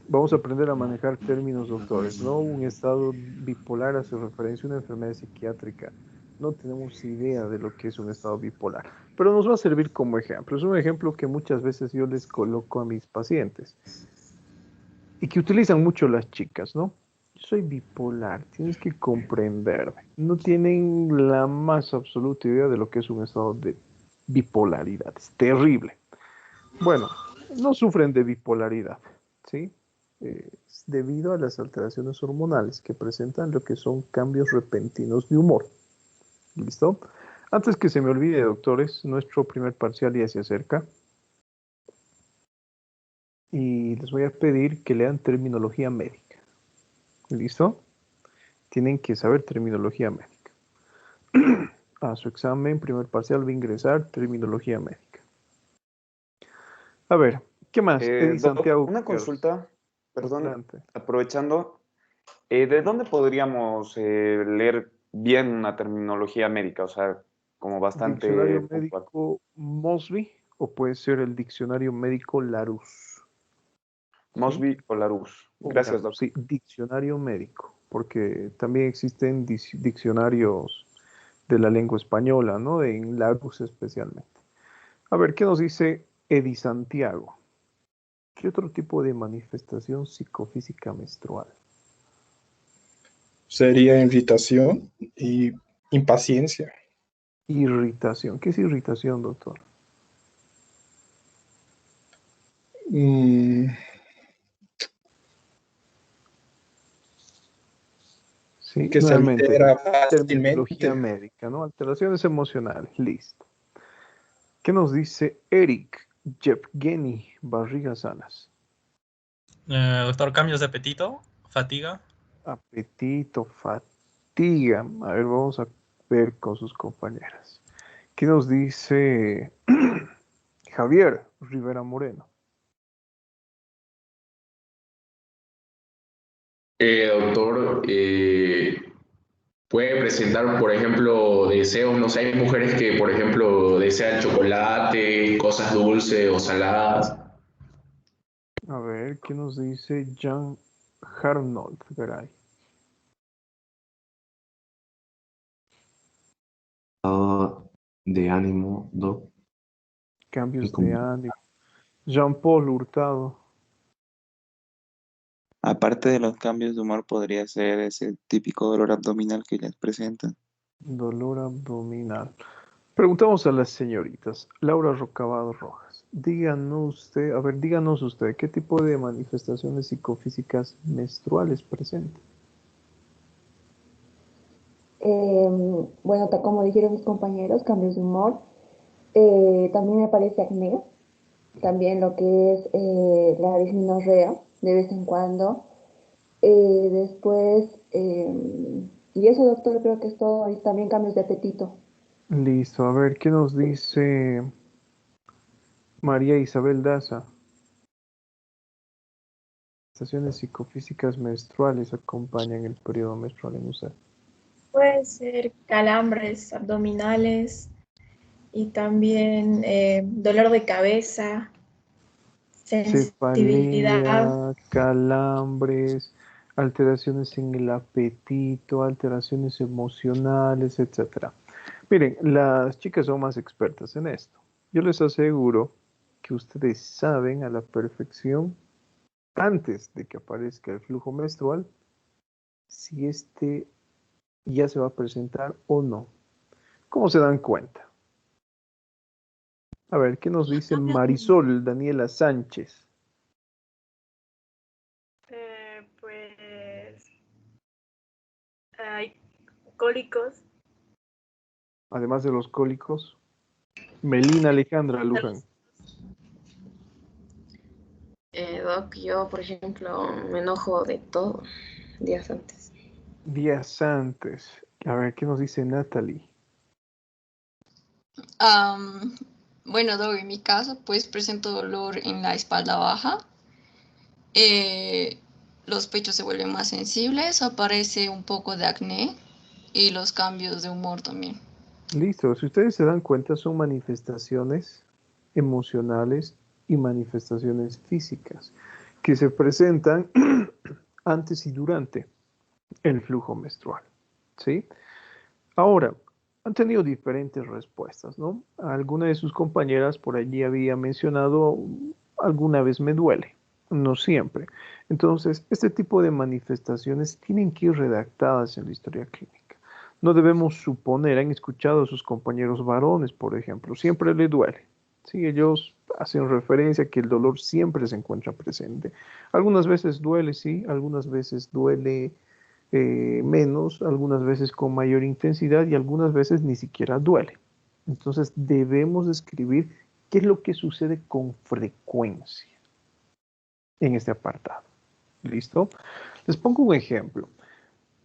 vamos a aprender a manejar términos, doctores, ¿no? Un estado bipolar hace referencia a una enfermedad psiquiátrica. No tenemos idea de lo que es un estado bipolar, pero nos va a servir como ejemplo. Es un ejemplo que muchas veces yo les coloco a mis pacientes y que utilizan mucho las chicas, ¿no? soy bipolar, tienes que comprenderme. No tienen la más absoluta idea de lo que es un estado de bipolaridad. Es terrible. Bueno, no sufren de bipolaridad, ¿sí? Es debido a las alteraciones hormonales que presentan lo que son cambios repentinos de humor. ¿Listo? Antes que se me olvide, doctores, nuestro primer parcial ya se acerca. Y les voy a pedir que lean terminología médica. ¿Listo? Tienen que saber terminología médica. A su examen, primer parcial, va a ingresar terminología médica. A ver, ¿qué más? Eddie Doc, Santiago. una consulta, perdón, Adelante. aprovechando. ¿De dónde podríamos leer bien una terminología médica? O sea, como bastante Diccionario puntual. médico Mosby o puede ser el diccionario médico Larousse. Mosby o Larousse. Gracias, Larousse, doctor. sí, diccionario médico, porque también existen diccionarios de la lengua española, ¿no? En Larousse especialmente. A ver, ¿qué nos dice Eddie Santiago? ¿Qué otro tipo de manifestación psicofísica menstrual? Sería irritación y impaciencia. Irritación. ¿Qué es irritación, doctor? Mm, Sí, que se nuevamente, altera fácilmente. terminología médica, ¿no? Alteraciones emocionales, listo. ¿Qué nos dice Eric Yevgeny Barriga Salas? Doctor, cambios de apetito, fatiga. Apetito, fatiga. A ver, vamos a ver con sus compañeras. ¿Qué nos dice Javier Rivera Moreno? Doctor, puede presentar, por ejemplo, deseos, no sé, hay mujeres que, por ejemplo, desean chocolate, cosas dulces o saladas. A ver, ¿qué nos dice Jan Harnold Garay? De ánimo, Doc. Cambios de ánimo. Jean-Paul Hurtado. Aparte de los cambios de humor, podría ser ese típico dolor abdominal que les presentan. Dolor abdominal. Preguntamos a las señoritas. Laura Rocabado Rojas. Díganos usted, ¿qué tipo de manifestaciones psicofísicas menstruales presenta? Bueno, como dijeron mis compañeros, cambios de humor. También me parece acné. También lo que es la dismenorrea, de vez en cuando. Después, y eso, doctor, creo que es todo. Y también cambios de apetito. Listo, a ver, ¿qué nos dice María Isabel Daza? Manifestaciones psicofísicas menstruales acompañan el periodo menstrual en usted. Puede ser calambres abdominales y también dolor de cabeza, sensibilidad. Cefalea, calambres, alteraciones en el apetito, alteraciones emocionales, etc. Miren, las chicas son más expertas en esto. Yo les aseguro que ustedes saben a la perfección, antes de que aparezca el flujo menstrual, si este ya se va a presentar o no. ¿Cómo se dan cuenta? A ver, ¿qué nos dice Marisol Daniela Sánchez? Pues hay cólicos. Además de los cólicos. Melina Alejandra Luján. Doc, yo, por ejemplo, me enojo de todo días antes. Días antes. A ver, ¿qué nos dice Natalie? Bueno, Doc, en mi caso, pues presento dolor en la espalda baja. Los pechos se vuelven más sensibles, aparece un poco de acné y los cambios de humor también. Listo, si ustedes se dan cuenta, son manifestaciones emocionales y manifestaciones físicas que se presentan antes y durante el flujo menstrual, ¿sí? Ahora, han tenido diferentes respuestas, ¿no? Alguna de sus compañeras por allí había mencionado, alguna vez me duele, No siempre. Entonces, este tipo de manifestaciones tienen que ir redactadas en la historia clínica. No debemos suponer, han escuchado a sus compañeros varones, por ejemplo, siempre le duele. Sí, ellos hacen referencia a que el dolor siempre se encuentra presente. Algunas veces duele, sí, algunas veces duele menos, algunas veces con mayor intensidad y algunas veces ni siquiera duele. Entonces debemos describir qué es lo que sucede con frecuencia en este apartado. ¿Listo? Les pongo un ejemplo.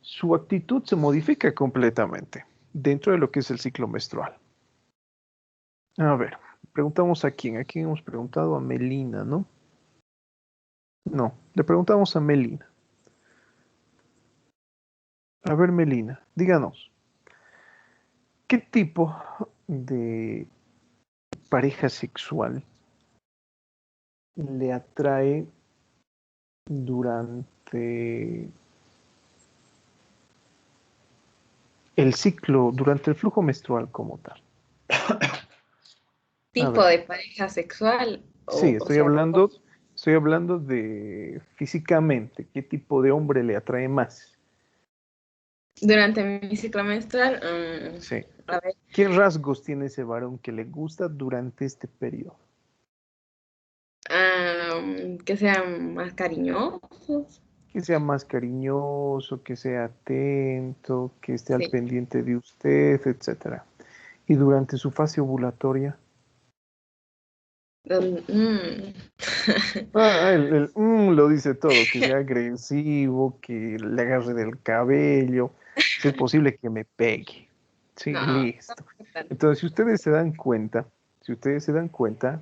Su actitud se modifica completamente dentro de lo que es el ciclo menstrual. A ver, preguntamos a quién. ¿A quién hemos preguntado? A Melina, ¿no? No, le preguntamos a Melina. A ver, Melina, díganos, ¿qué tipo de pareja sexual le atrae durante el ciclo, durante el flujo menstrual como tal? ¿Tipo de pareja sexual? Sí, O sea, estoy hablando de físicamente, ¿qué tipo de hombre le atrae más? durante mi ciclo menstrual, Sí. a ver, ¿Qué rasgos tiene ese varón que le gusta durante este periodo? que sean más cariñosos. Que sea más cariñoso, que sea atento, que esté al Sí. pendiente de usted, etcétera. Y durante su fase ovulatoria, lo dice todo, que sea agresivo, que le agarre del cabello, si es posible que me pegue. Sí, No, listo. Entonces, si ustedes se dan cuenta,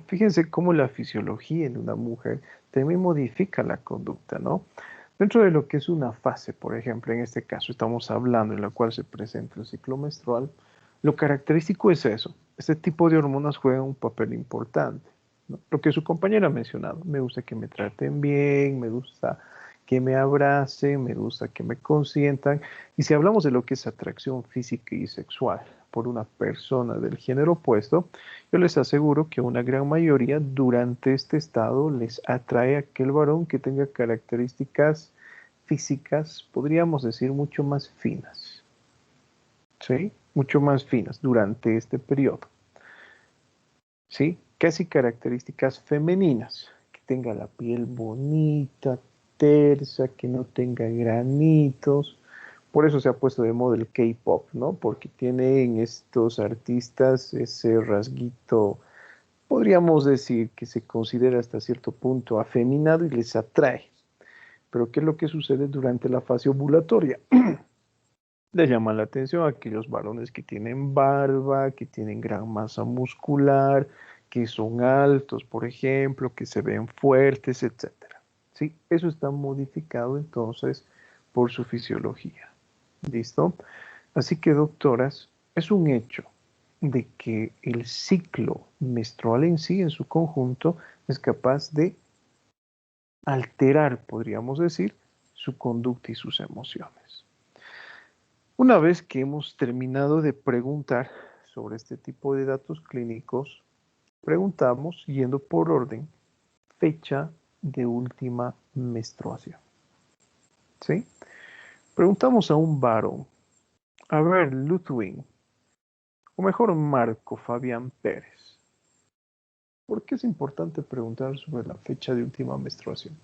fíjense cómo la fisiología en una mujer también modifica la conducta, ¿no? Dentro de lo que es una fase, por ejemplo, en este caso estamos hablando en la cual se presenta el ciclo menstrual, lo característico es eso. Este tipo de hormonas juegan un papel importante, ¿no? Lo que su compañera ha mencionado, me gusta que me traten bien, me gusta que me abracen, me gusta que me consientan. Y si hablamos de lo que es atracción física y sexual por una persona del género opuesto, yo les aseguro que una gran mayoría durante este estado les atrae a aquel varón que tenga características físicas, podríamos decir, mucho más finas. ¿Sí? Mucho más finas durante este periodo. ¿Sí? Casi características femeninas, que tenga la piel bonita, tersa, que no tenga granitos. Por eso se ha puesto de moda el K-pop, ¿no? Porque tienen estos artistas ese rasguito, podríamos decir que se considera hasta cierto punto afeminado y les atrae. Pero ¿qué es lo que sucede durante la fase ovulatoria? Le llama la atención a aquellos varones que tienen barba, que tienen gran masa muscular, que son altos, por ejemplo, que se ven fuertes, etcétera. ¿Sí? Eso está modificado entonces por su fisiología. ¿Listo? Así que, doctoras, es un hecho de que el ciclo menstrual en sí, en su conjunto, es capaz de alterar, podríamos decir, su conducta y sus emociones. Una vez que hemos terminado de preguntar sobre este tipo de datos clínicos, preguntamos, yendo por orden, fecha de última menstruación. ¿Sí? Preguntamos a un varón, a ver, Ludwig, o mejor Marco Fabián Pérez, ¿por qué es importante preguntar sobre la fecha de última menstruación?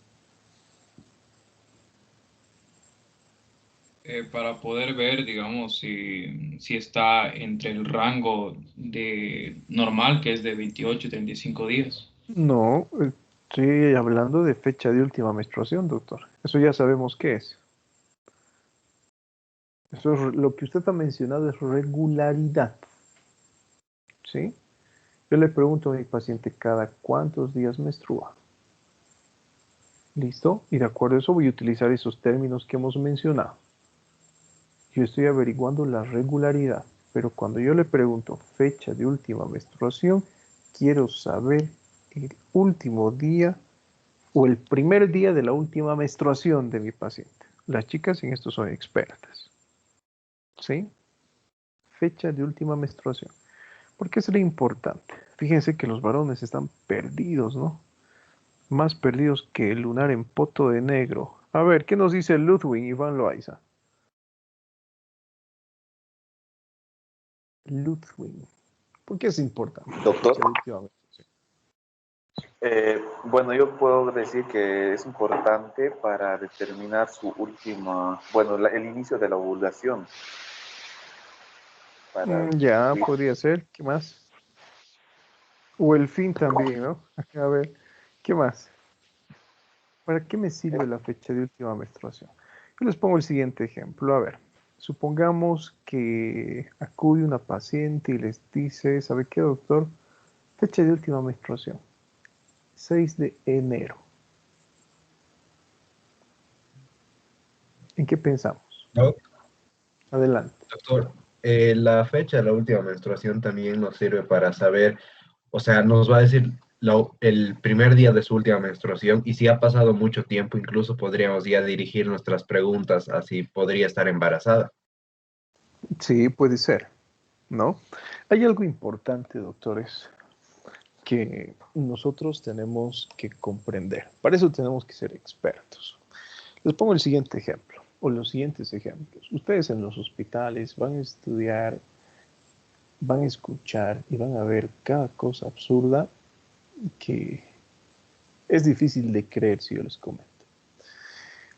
Para poder ver, digamos, si está entre el rango de normal, que es de 28 y 35 días. No, estoy hablando de fecha de última menstruación, doctor. Eso ya sabemos qué es. Eso es lo que usted ha mencionado, es regularidad. ¿Sí? Yo le pregunto a mi paciente cada cuántos días menstrua. ¿Listo? Y de acuerdo a eso voy a utilizar esos términos que hemos mencionado. Yo estoy averiguando la regularidad, pero cuando yo le pregunto fecha de última menstruación, quiero saber el último día o el primer día de la última menstruación de mi paciente. Las chicas en esto son expertas. ¿Sí? Fecha de última menstruación. ¿Por qué sería importante? Fíjense que los varones están perdidos, ¿no? Más perdidos que el lunar en poto de negro. A ver, ¿qué nos dice Ludwig Iván Loaiza? Ludwig. ¿Por qué es importante? Doctor. Bueno, yo puedo decir que es importante para determinar su última, bueno, el inicio de la ovulación. Ya, podría ser. ¿Qué más? O el fin también, ¿no? A ver, ¿qué más? ¿Para qué me sirve la fecha de última menstruación? Yo les pongo el siguiente ejemplo. A ver, supongamos que acude una paciente y les dice, ¿sabe qué, doctor? Fecha de última menstruación, 6 de enero. ¿En qué pensamos? ¿No? Adelante. Doctor, la fecha de la última menstruación también nos sirve para saber, o sea, nos va a decir el primer día de su última menstruación y si ha pasado mucho tiempo, incluso podríamos ya dirigir nuestras preguntas a si podría estar embarazada. Sí, puede ser, ¿no? Hay algo importante, doctores, que nosotros tenemos que comprender. Para eso tenemos que ser expertos. Les pongo el siguiente ejemplo, o los siguientes ejemplos. Ustedes en los hospitales van a estudiar, van a escuchar y van a ver cada cosa absurda que es difícil de creer si yo les comento.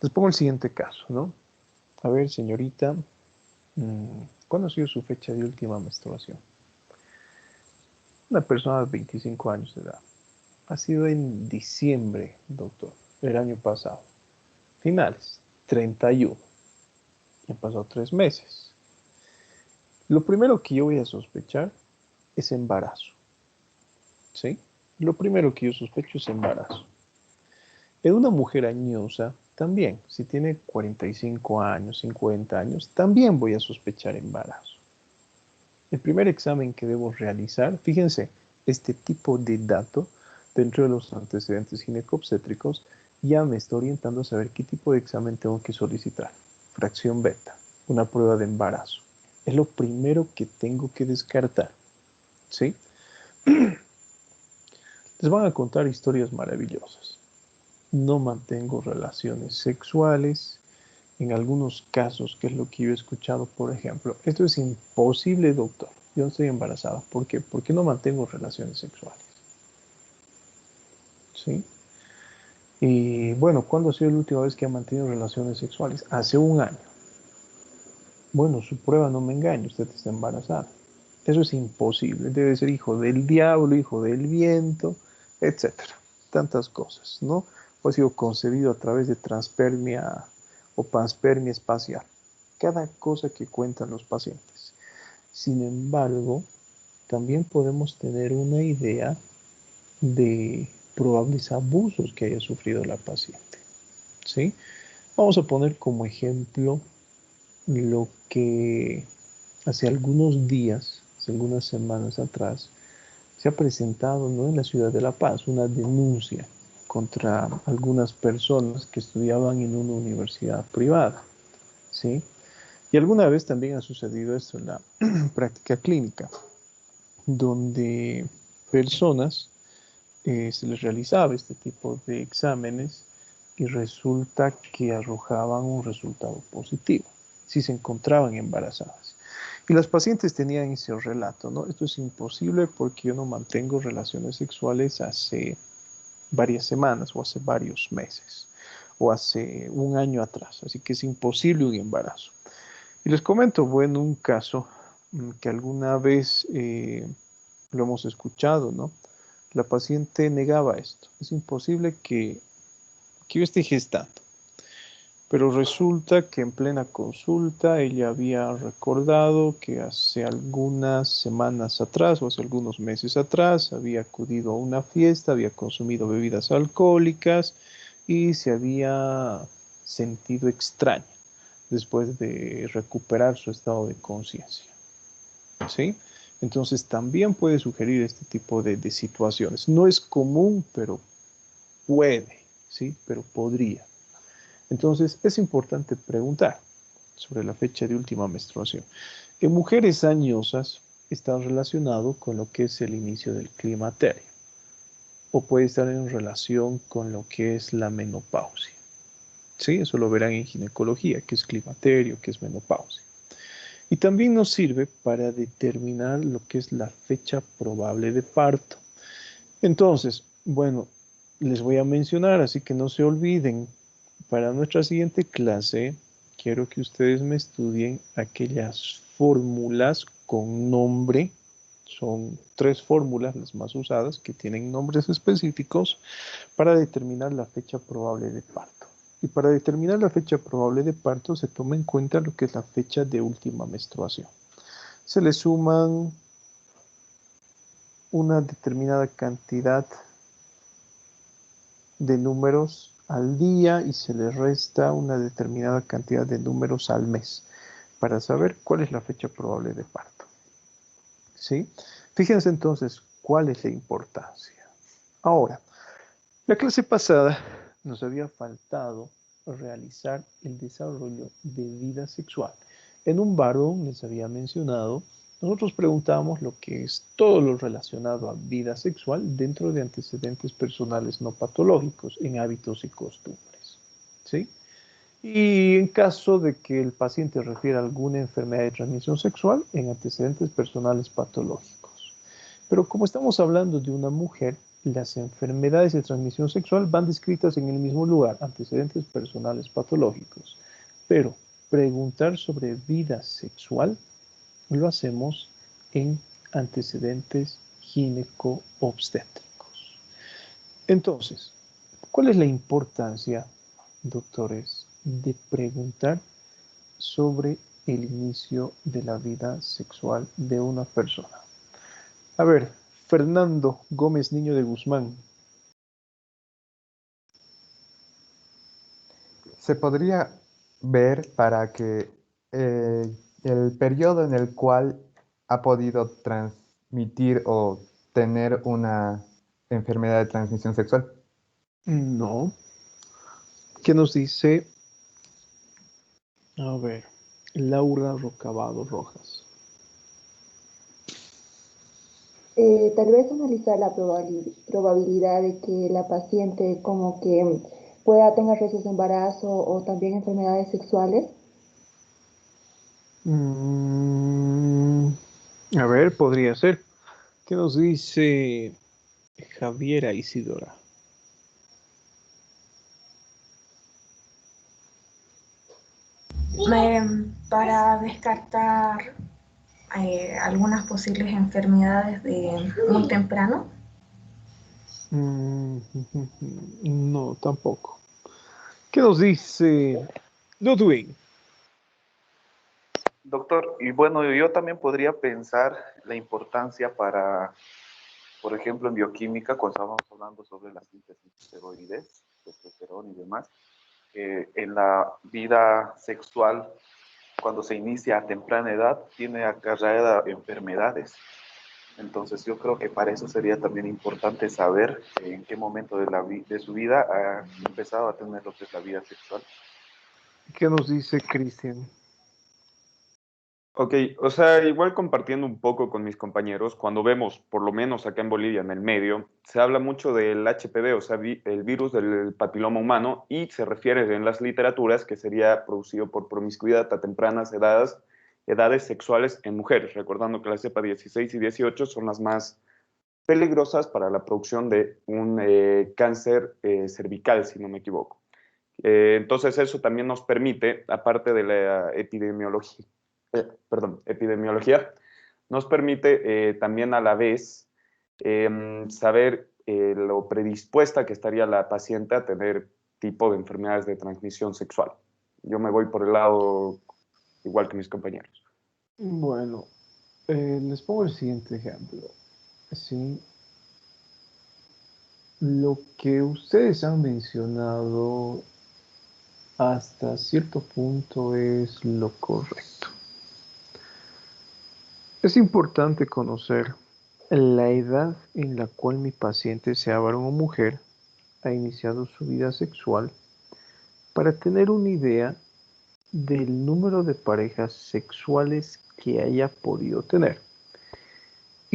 Les pongo el siguiente caso, ¿no? A ver, señorita, ¿cuándo ha sido su fecha de última menstruación? Una persona de 25 años de edad. Ha sido en diciembre, doctor, del año pasado. Finales, 31. Ya han pasado 3 meses. Lo primero que yo voy a sospechar es embarazo. ¿Sí? Lo primero que yo sospecho es embarazo. En una mujer añosa, también, si tiene 45 años, 50 años, también voy a sospechar embarazo. El primer examen que debo realizar, fíjense, este tipo de dato dentro de los antecedentes ginecobstétricos ya me está orientando a saber qué tipo de examen tengo que solicitar. Fracción beta, una prueba de embarazo. Es lo primero que tengo que descartar. ¿Sí? Les van a contar historias maravillosas. No mantengo relaciones sexuales. En algunos casos, que es lo que yo he escuchado, por ejemplo, esto es imposible, doctor. Yo no estoy embarazada. ¿Por qué? Porque no mantengo relaciones sexuales. ¿Sí? Y bueno, ¿cuándo ha sido la última vez que ha mantenido relaciones sexuales? Hace un año. Bueno, su prueba no me engaña, usted está embarazada. Eso es imposible. Debe ser hijo del diablo, hijo del viento, etcétera. Tantas cosas, ¿no? O ha sido concebido a través de transpermia o panspermia espacial. Cada cosa que cuentan los pacientes. Sin embargo, también podemos tener una idea de probables abusos que haya sufrido la paciente. ¿Sí? Vamos a poner como ejemplo lo que hace algunos días, hace algunas semanas atrás, se ha presentado, ¿no?, en la ciudad de La Paz una denuncia contra algunas personas que estudiaban en una universidad privada, ¿sí? Y alguna vez también ha sucedido esto en la práctica clínica, donde personas se les realizaba este tipo de exámenes y resulta que arrojaban un resultado positivo, si se encontraban embarazadas. Y las pacientes tenían ese relato, ¿no? Esto es imposible porque yo no mantengo relaciones sexuales hace varias semanas o hace varios meses o hace un año atrás, así que es imposible un embarazo. Y les comento, bueno, un caso que alguna vez lo hemos escuchado, ¿no? La paciente negaba esto. Es imposible que yo esté gestando. Pero resulta que en plena consulta ella había recordado que hace algunas semanas atrás o hace algunos meses atrás había acudido a una fiesta, había consumido bebidas alcohólicas y se había sentido extraña después de recuperar su estado de conciencia. ¿Sí? Entonces también puede sugerir este tipo de situaciones. No es común, pero puede, ¿sí? Pero podría. Entonces es importante preguntar sobre la fecha de última menstruación. En mujeres añosas está relacionado con lo que es el inicio del climaterio o puede estar en relación con lo que es la menopausia. ¿Sí? Eso lo verán en ginecología, que es climaterio, que es menopausia. Y también nos sirve para determinar lo que es la fecha probable de parto. Entonces, bueno, les voy a mencionar, así que no se olviden, para nuestra siguiente clase, quiero que ustedes me estudien aquellas fórmulas con nombre. Son 3 fórmulas las más usadas que tienen nombres específicos para determinar la fecha probable de parto. Y para determinar la fecha probable de parto se toma en cuenta lo que es la fecha de última menstruación. Se le suman una determinada cantidad de números al día y se le resta una determinada cantidad de números al mes para saber cuál es la fecha probable de parto. ¿Sí? Fíjense entonces cuál es la importancia. Ahora, la clase pasada nos había faltado realizar el desarrollo de vida sexual. En un varón les había mencionado, nosotros preguntábamos lo que es todo lo relacionado a vida sexual dentro de antecedentes personales no patológicos en hábitos y costumbres. ¿Sí? Y en caso de que el paciente refiera a alguna enfermedad de transmisión sexual, en antecedentes personales patológicos. Pero como estamos hablando de una mujer, las enfermedades de transmisión sexual van descritas en el mismo lugar, antecedentes personales patológicos. Pero preguntar sobre vida sexual lo hacemos en antecedentes gineco-obstétricos. Entonces, ¿cuál es la importancia, doctores, de preguntar sobre el inicio de la vida sexual de una persona? A ver, Fernando Gómez Niño de Guzmán. Se podría ver para que el periodo en el cual ha podido transmitir o tener una enfermedad de transmisión sexual. No. ¿Qué nos dice? A ver, Laura Rocabado Rojas. Tal vez analizar la probabilidad de que la paciente como que pueda tener riesgos de embarazo o también enfermedades sexuales. A ver, podría ser. ¿Qué nos dice Javiera Isidora? Para descartar algunas posibles enfermedades de muy temprano. No, tampoco. ¿Qué nos dice Ludwig? Doctor, y bueno, yo también podría pensar la importancia para, por ejemplo, en bioquímica, cuando estábamos hablando sobre la síntesis de esteroides, testosterona y demás, en la vida sexual, cuando se inicia a temprana edad, tiene acarreada enfermedades. Entonces yo creo que para eso sería también importante saber en qué momento de su vida ha empezado a tener lo que es la vida sexual. ¿Qué nos dice Cristian? Ok, o sea, igual compartiendo un poco con mis compañeros, cuando vemos, por lo menos acá en Bolivia, en el medio, se habla mucho del HPV, o sea, el virus del papiloma humano, y se refiere en las literaturas que sería producido por promiscuidad a tempranas edades sexuales en mujeres, recordando que la cepa 16 y 18 son las más peligrosas para la producción de un cáncer cervical, si no me equivoco. Entonces eso también nos permite, aparte de la epidemiología, nos permite también a la vez saber lo predispuesta que estaría la paciente a tener tipo de enfermedades de transmisión sexual. Yo me voy por el lado igual que mis compañeros. Bueno, les pongo el siguiente ejemplo. ¿Sí? Lo que ustedes han mencionado hasta cierto punto es lo correcto. Es importante conocer la edad en la cual mi paciente, sea varón o mujer, ha iniciado su vida sexual para tener una idea del número de parejas sexuales que haya podido tener.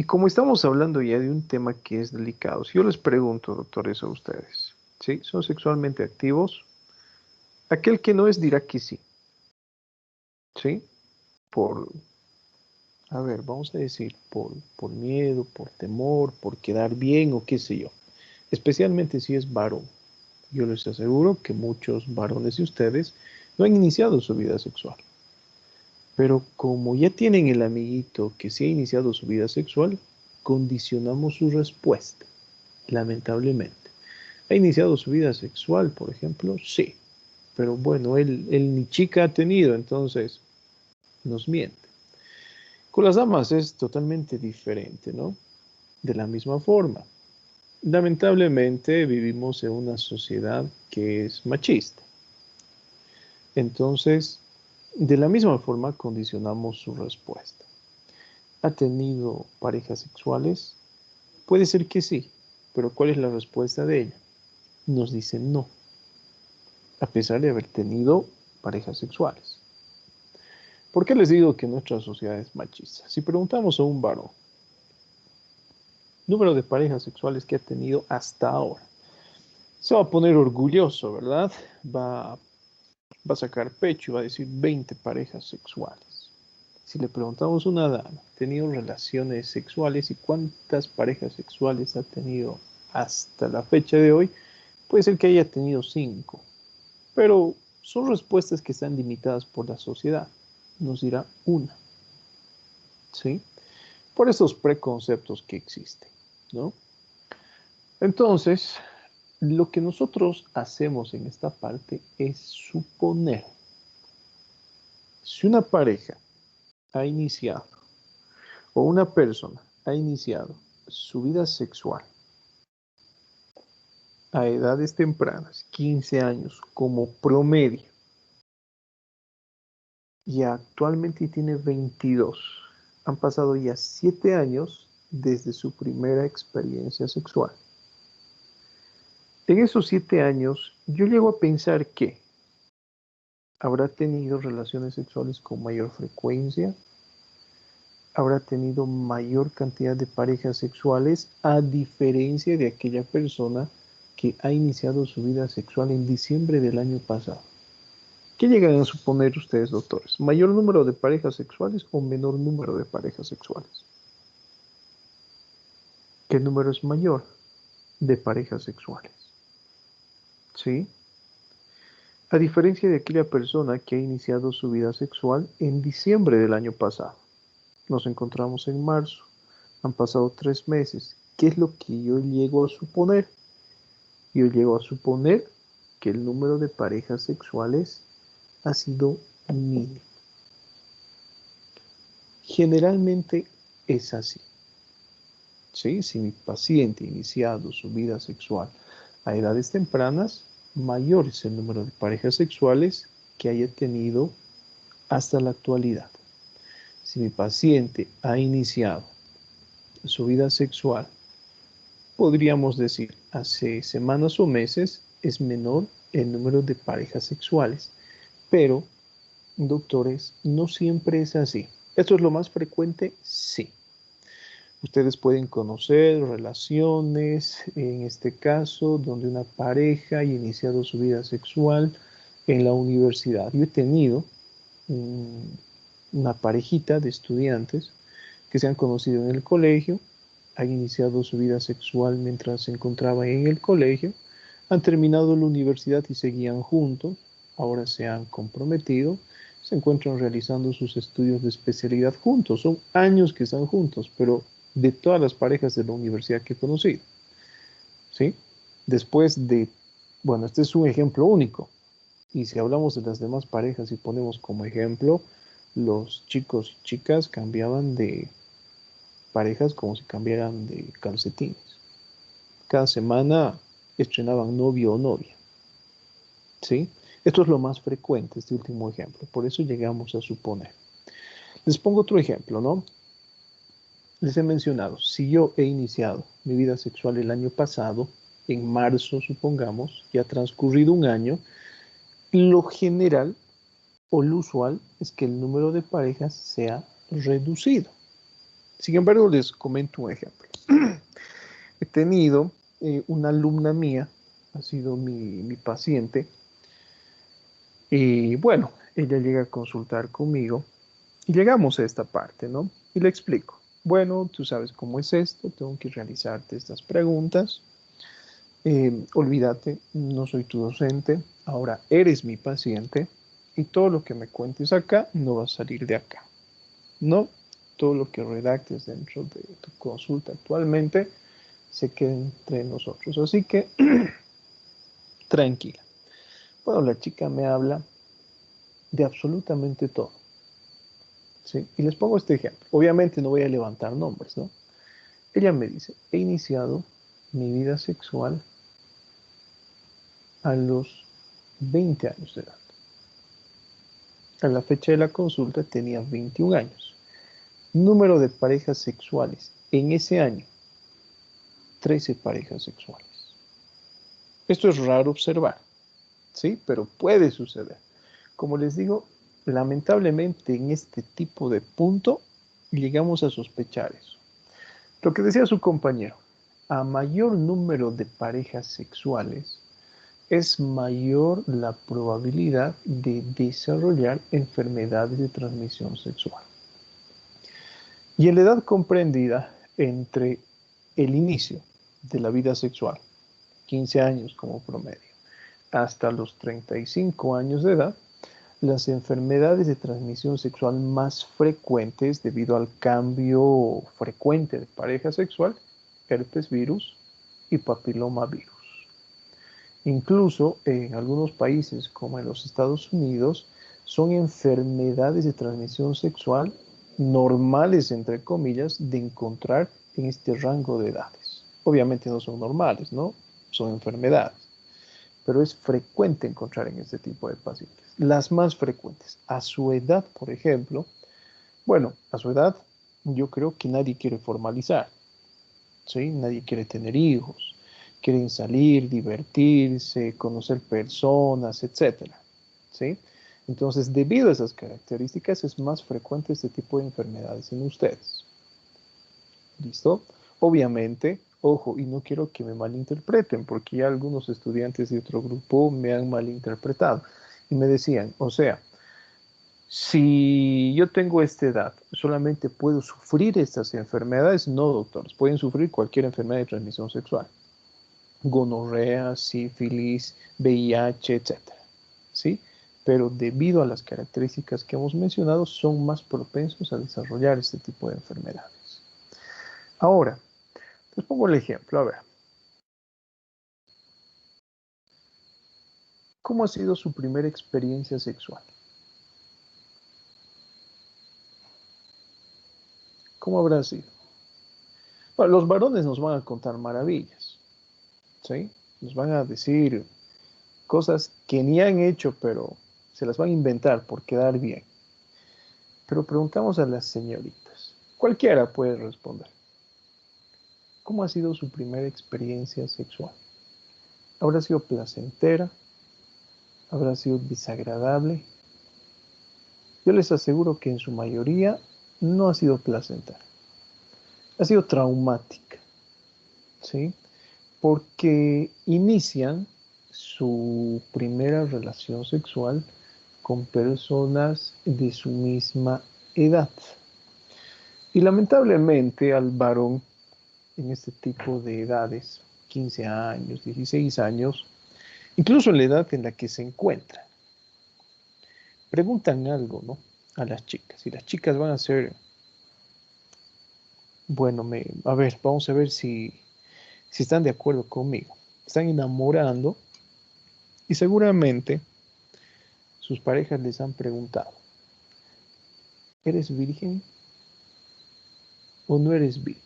Y como estamos hablando ya de un tema que es delicado, si yo les pregunto, doctores, a ustedes, ¿sí? ¿Son sexualmente activos? Aquel que no es dirá que sí, ¿sí? A ver, vamos a decir, por miedo, por temor, por quedar bien o qué sé yo. Especialmente si es varón. Yo les aseguro que muchos varones de ustedes no han iniciado su vida sexual. Pero como ya tienen el amiguito que sí ha iniciado su vida sexual, condicionamos su respuesta, lamentablemente. ¿Ha iniciado su vida sexual, por ejemplo? Sí. Pero bueno, él ni chica ha tenido, entonces nos miente. Con las damas es totalmente diferente, ¿no? De la misma forma. Lamentablemente vivimos en una sociedad que es machista. Entonces, de la misma forma condicionamos su respuesta. ¿Ha tenido parejas sexuales? Puede ser que sí, pero ¿cuál es la respuesta de ella? Nos dice no, a pesar de haber tenido parejas sexuales. ¿Por qué les digo que nuestra sociedad es machista? Si preguntamos a un varón, número de parejas sexuales que ha tenido hasta ahora, se va a poner orgulloso, ¿verdad? Va a sacar pecho y va a decir 20 parejas sexuales. Si le preguntamos a una dama, ¿ha tenido relaciones sexuales y cuántas parejas sexuales ha tenido hasta la fecha de hoy? Puede ser que haya tenido 5, pero son respuestas que están limitadas por la sociedad. Nos dirá una, ¿sí? Por esos preconceptos que existen, ¿no? Entonces, lo que nosotros hacemos en esta parte es suponer. Si una pareja ha iniciado o una persona ha iniciado su vida sexual a edades tempranas, 15 años como promedio, y actualmente tiene 22, han pasado ya 7 años desde su primera experiencia sexual. En esos 7 años, yo llego a pensar que habrá tenido relaciones sexuales con mayor frecuencia, habrá tenido mayor cantidad de parejas sexuales, a diferencia de aquella persona que ha iniciado su vida sexual en diciembre del año pasado. ¿Qué llegan a suponer ustedes, doctores? ¿Mayor número de parejas sexuales o menor número de parejas sexuales? ¿Qué número es mayor de parejas sexuales? ¿Sí? A diferencia de aquella persona que ha iniciado su vida sexual en diciembre del año pasado. Nos encontramos en marzo. Han pasado 3 meses. ¿Qué es lo que yo llego a suponer? Yo llego a suponer que el número de parejas sexuales ha sido mínimo. Generalmente es así. ¿Sí? Si mi paciente ha iniciado su vida sexual a edades tempranas, mayor es el número de parejas sexuales que haya tenido hasta la actualidad. Si mi paciente ha iniciado su vida sexual, podríamos decir, hace semanas o meses, es menor el número de parejas sexuales. Pero, doctores, no siempre es así. ¿Esto es lo más frecuente? Sí. Ustedes pueden conocer relaciones, en este caso, donde una pareja ha iniciado su vida sexual en la universidad. Yo he tenido una parejita de estudiantes que se han conocido en el colegio, han iniciado su vida sexual mientras se encontraban en el colegio, han terminado la universidad y seguían juntos, ahora se han comprometido, se encuentran realizando sus estudios de especialidad juntos. Son años que están juntos, pero de todas las parejas de la universidad que he conocido, ¿sí? Después de, bueno, este es un ejemplo único. Y si hablamos de las demás parejas y ponemos como ejemplo, los chicos y chicas cambiaban de parejas como si cambiaran de calcetines. Cada semana estrenaban novio o novia, ¿sí? Esto es lo más frecuente, este último ejemplo. Por eso llegamos a suponer. Les pongo otro ejemplo, ¿no? Les he mencionado, si yo he iniciado mi vida sexual el año pasado, en marzo supongamos, ya ha transcurrido un año, lo general o lo usual es que el número de parejas sea reducido. Sin embargo, les comento un ejemplo. He tenido una alumna mía, ha sido mi paciente, y bueno, ella llega a consultar conmigo y llegamos a esta parte, ¿no? Y le explico. Bueno, tú sabes cómo es esto, tengo que realizarte estas preguntas. Olvídate, no soy tu docente, ahora eres mi paciente y todo lo que me cuentes acá no va a salir de acá. No, todo lo que redactes dentro de tu consulta actualmente se queda entre nosotros. Así que, tranquila. Bueno, la chica me habla de absolutamente todo. ¿Sí? Y les pongo este ejemplo. Obviamente no voy a levantar nombres, ¿no? Ella me dice, he iniciado mi vida sexual a los 20 años de edad. A la fecha de la consulta tenía 21 años. Número de parejas sexuales en ese año, 13 parejas sexuales. Esto es raro observar, ¿sí? Pero puede suceder. Como les digo, lamentablemente en este tipo de punto llegamos a sospechar eso. Lo que decía su compañero, a mayor número de parejas sexuales, es mayor la probabilidad de desarrollar enfermedades de transmisión sexual. Y en la edad comprendida entre el inicio de la vida sexual, 15 años como promedio, hasta los 35 años de edad, las enfermedades de transmisión sexual más frecuentes debido al cambio frecuente de pareja sexual, herpes virus y papiloma virus. Incluso en algunos países como en los Estados Unidos son enfermedades de transmisión sexual normales, entre comillas, de encontrar en este rango de edades. Obviamente no son normales, ¿no? Son enfermedades. Pero es frecuente encontrar en este tipo de pacientes. Las más frecuentes, a su edad, por ejemplo, bueno, a su edad yo creo que nadie quiere formalizar, ¿sí? Nadie quiere tener hijos, quieren salir, divertirse, conocer personas, etcétera, ¿sí? Entonces, debido a esas características, es más frecuente este tipo de enfermedades en ustedes. ¿Listo? Obviamente, ojo, y no quiero que me malinterpreten, porque ya algunos estudiantes de otro grupo me han malinterpretado y me decían, o sea, si yo tengo esta edad, ¿solamente puedo sufrir estas enfermedades? No, doctores, pueden sufrir cualquier enfermedad de transmisión sexual. Gonorrea, sífilis, VIH, etcétera, ¿sí? Pero debido a las características que hemos mencionado, son más propensos a desarrollar este tipo de enfermedades. Ahora, les pongo el ejemplo, a ver. ¿Cómo ha sido su primera experiencia sexual? ¿Cómo habrá sido? Bueno, los varones nos van a contar maravillas, ¿sí? Nos van a decir cosas que ni han hecho, pero se las van a inventar por quedar bien. Pero preguntamos a las señoritas. Cualquiera puede responder. ¿Cómo ha sido su primera experiencia sexual? ¿Habrá sido placentera? ¿Habrá sido desagradable? Yo les aseguro que en su mayoría no ha sido placentera. Ha sido traumática, ¿sí? Porque inician su primera relación sexual con personas de su misma edad. Y lamentablemente al varón en este tipo de edades, 15 años, 16 años, incluso en la edad en la que se encuentran, preguntan algo, ¿no? A las chicas. Y las chicas van a hacer, bueno, a ver, vamos a ver si están de acuerdo conmigo. Están enamorando y seguramente sus parejas les han preguntado, ¿eres virgen o no eres virgen?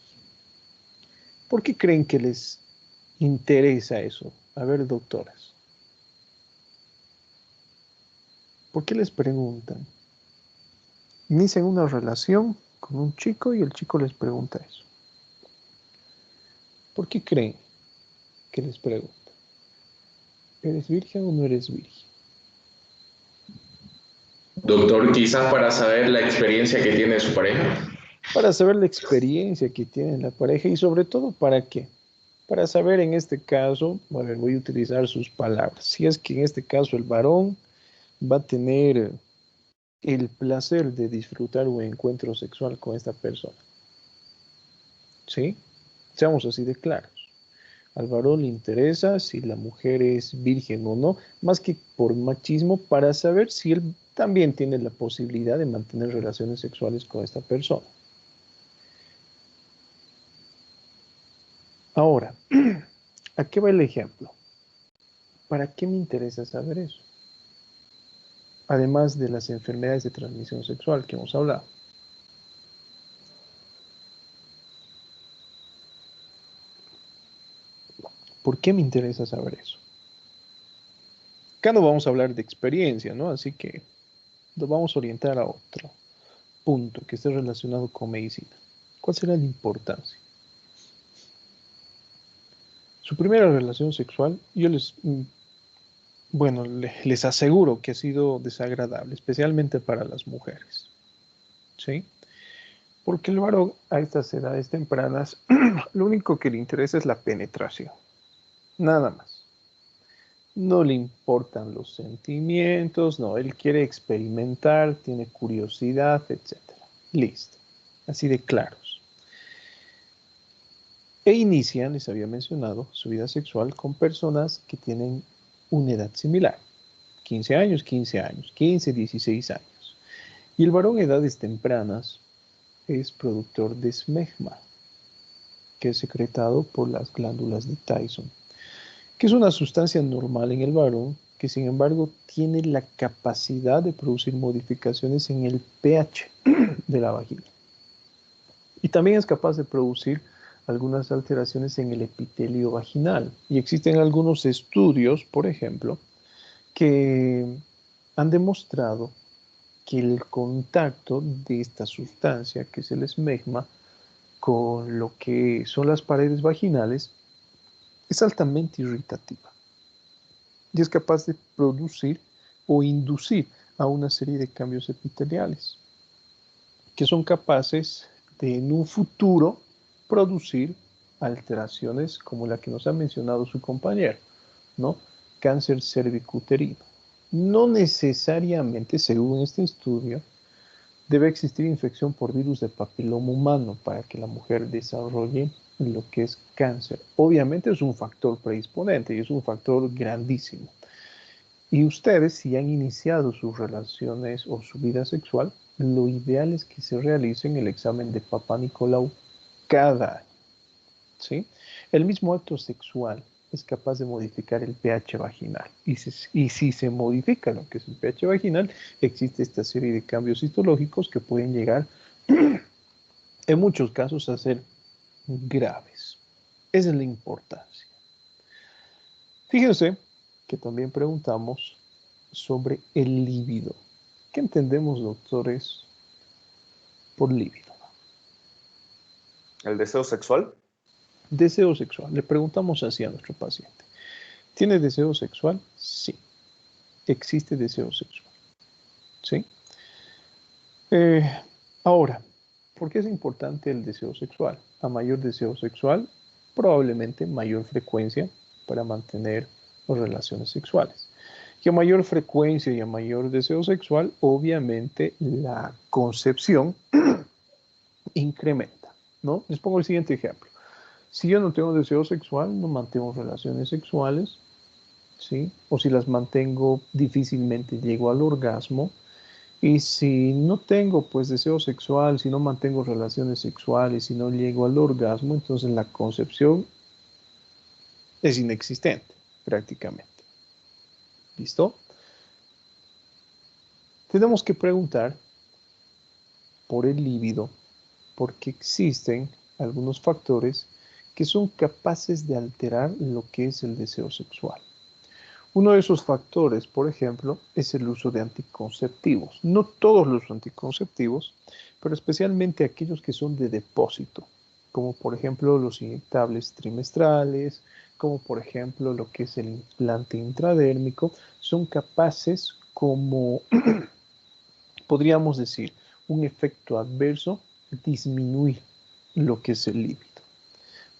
¿Por qué creen que les interesa eso? A ver, doctoras. ¿Por qué les preguntan? Inician una relación con un chico y el chico les pregunta eso. ¿Por qué creen que les pregunta? ¿Eres virgen o no eres virgen? Doctor, quizás para saber la experiencia que tiene su pareja. para saber la experiencia que tiene la pareja y sobre todo para qué. Para saber en este caso, bueno, voy a utilizar sus palabras, si es que en este caso el varón va a tener el placer de disfrutar un encuentro sexual con esta persona. ¿Sí? Seamos así de claros. Al varón le interesa si la mujer es virgen o no, más que por machismo, para saber si él también tiene la posibilidad de mantener relaciones sexuales con esta persona. Ahora, ¿a qué va el ejemplo? ¿Para qué me interesa saber eso? Además de las enfermedades de transmisión sexual que hemos hablado. ¿Por qué me interesa saber eso? Acá no vamos a hablar de experiencia, ¿no? Así que nos vamos a orientar a otro punto que esté relacionado con medicina. ¿Cuál será la importancia? Su primera relación sexual, yo les aseguro que ha sido desagradable, especialmente para las mujeres. ¿Sí? Porque el varón a estas edades tempranas, lo único que le interesa es la penetración. Nada más. No le importan los sentimientos, no, él quiere experimentar, tiene curiosidad, etc. Listo. Así de claros. E inician, les había mencionado, su vida sexual con personas que tienen una edad similar. 15 años, 15, 16 años. Y el varón a edades tempranas es productor de esmegma, que es secretado por las glándulas de Tyson, que es una sustancia normal en el varón, que sin embargo tiene la capacidad de producir modificaciones en el pH de la vagina. Y también es capaz de producir algunas alteraciones en el epitelio vaginal. Y existen algunos estudios, por ejemplo, que han demostrado que el contacto de esta sustancia, que es el esmegma, con lo que son las paredes vaginales, es altamente irritativa y es capaz de producir o inducir a una serie de cambios epiteliales que son capaces de en un futuro producir alteraciones como la que nos ha mencionado su compañero, ¿no? Cáncer cervicuterino. No necesariamente, según este estudio, debe existir infección por virus de papiloma humano para que la mujer desarrolle lo que es cáncer. Obviamente es un factor predisponente y es un factor grandísimo. Y ustedes, si han iniciado sus relaciones o su vida sexual, lo ideal es que se realicen el examen de Papá Nicolau cada año. ¿Sí? El mismo acto sexual es capaz de modificar el pH vaginal. Y si se modifica lo que es el pH vaginal, existe esta serie de cambios histológicos que pueden llegar, en muchos casos, a ser graves. Esa es la importancia. Fíjense que también preguntamos sobre el líbido. ¿Qué entendemos, doctores, por líbido? ¿El deseo sexual? Deseo sexual. Le preguntamos así a nuestro paciente. ¿Tiene deseo sexual? Sí. Existe deseo sexual. ¿Sí? Ahora, ¿por qué es importante el deseo sexual? A mayor deseo sexual, probablemente mayor frecuencia para mantener relaciones sexuales. Y a mayor frecuencia y a mayor deseo sexual, obviamente la concepción incrementa, ¿no? Les pongo el siguiente ejemplo. Si yo no tengo deseo sexual, no mantengo relaciones sexuales, ¿sí? O si las mantengo, difícilmente llego al orgasmo. Y si no tengo, pues, deseo sexual, si no mantengo relaciones sexuales, si no llego al orgasmo, entonces la concepción es inexistente, prácticamente. ¿Listo? Tenemos que preguntar por el líbido, porque existen algunos factores que son capaces de alterar lo que es el deseo sexual. Uno de esos factores, por ejemplo, es el uso de anticonceptivos. No todos los anticonceptivos, pero especialmente aquellos que son de depósito, como por ejemplo los inyectables trimestrales, como por ejemplo lo que es el implante intradérmico, son capaces, como podríamos decir, un efecto adverso disminuir lo que es el líbido.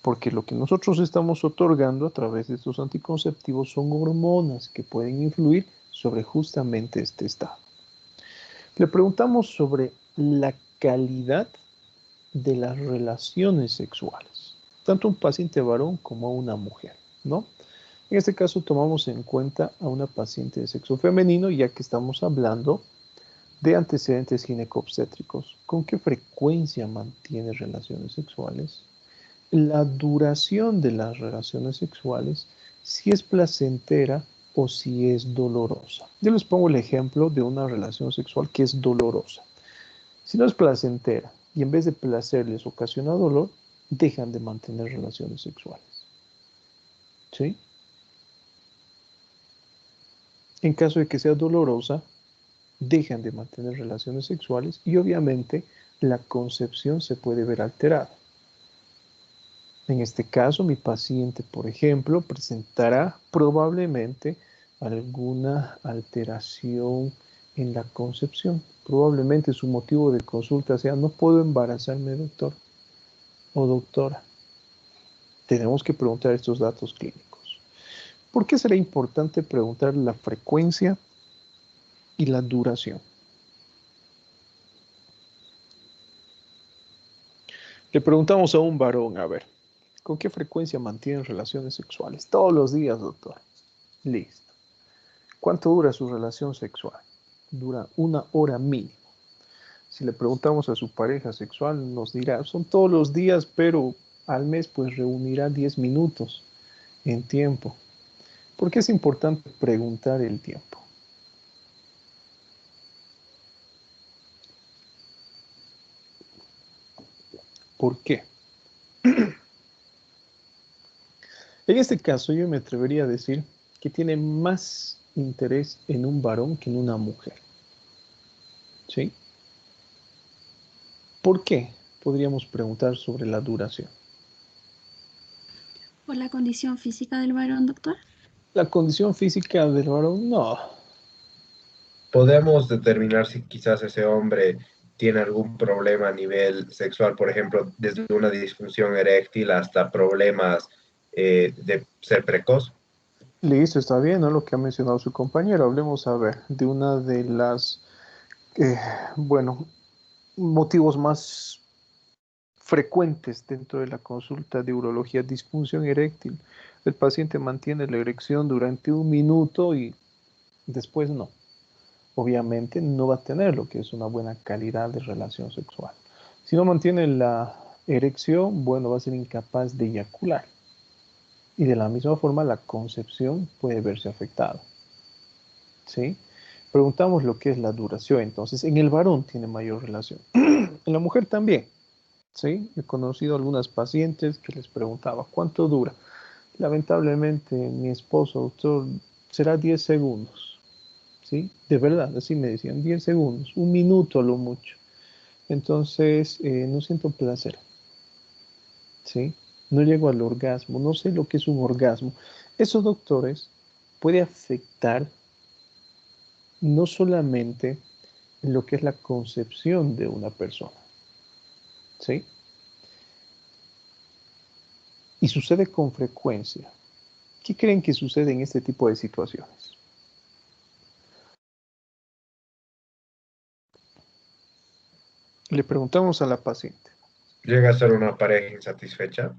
Porque lo que nosotros estamos otorgando a través de estos anticonceptivos son hormonas que pueden influir sobre justamente este estado. Le preguntamos sobre la calidad de las relaciones sexuales, tanto a un paciente varón como a una mujer, ¿no? En este caso tomamos en cuenta a una paciente de sexo femenino, ya que estamos hablando de antecedentes ginecobstétricos. ¿Con qué frecuencia mantiene relaciones sexuales? La duración de las relaciones sexuales, si es placentera o si es dolorosa. Yo les pongo el ejemplo de una relación sexual que es dolorosa. Si no es placentera y en vez de placer les ocasiona dolor, dejan de mantener relaciones sexuales. ¿Sí? En caso de que sea dolorosa, dejan de mantener relaciones sexuales y obviamente la concepción se puede ver alterada. En este caso, mi paciente, por ejemplo, presentará probablemente alguna alteración en la concepción. Probablemente su motivo de consulta sea: no puedo embarazarme, doctor o doctora. Tenemos que preguntar estos datos clínicos. ¿Por qué será importante preguntar la frecuencia y la duración? Le preguntamos a un varón, a ver, ¿con qué frecuencia mantienen relaciones sexuales? Todos los días, doctor. Listo. ¿Cuánto dura su relación sexual? Dura 1 hora mínimo. Si le preguntamos a su pareja sexual, nos dirá: son todos los días, pero al mes pues reunirá 10 minutos en tiempo. ¿Por qué es importante preguntar el tiempo? ¿Por qué? En este caso yo me atrevería a decir que tiene más interés en un varón que en una mujer. ¿Sí? ¿Por qué? Podríamos preguntar sobre la duración. ¿Por la condición física del varón, doctor? La condición física del varón, no. Podemos determinar si quizás ese hombre tiene algún problema a nivel sexual, por ejemplo, desde una disfunción eréctil hasta problemas de ser precoz. Listo, está bien, ¿no? Lo que ha mencionado su compañero. Hablemos, a ver, de una de las, bueno, motivos más frecuentes dentro de la consulta de urología: disfunción eréctil. El paciente mantiene la erección durante 1 minuto y después no. Obviamente no va a tener lo que es una buena calidad de relación sexual. Si no mantiene la erección, bueno, va a ser incapaz de eyacular. Y de la misma forma la concepción puede verse afectada. ¿Sí? Preguntamos lo que es la duración. Entonces, en el varón tiene mayor relación. En la mujer también. ¿Sí? He conocido algunas pacientes que les preguntaba: ¿cuánto dura? Lamentablemente, mi esposo, doctor, será 10 segundos. ¿Sí? De verdad, así me decían: 10 segundos, 1 minuto a lo mucho. Entonces, no siento placer. ¿Sí? No llego al orgasmo, no sé lo que es un orgasmo. Eso, doctores, puede afectar no solamente lo que es la concepción de una persona. ¿Sí? Y sucede con frecuencia. ¿Qué creen que sucede en este tipo de situaciones? Le preguntamos a la paciente. ¿Llega a ser una pareja insatisfecha?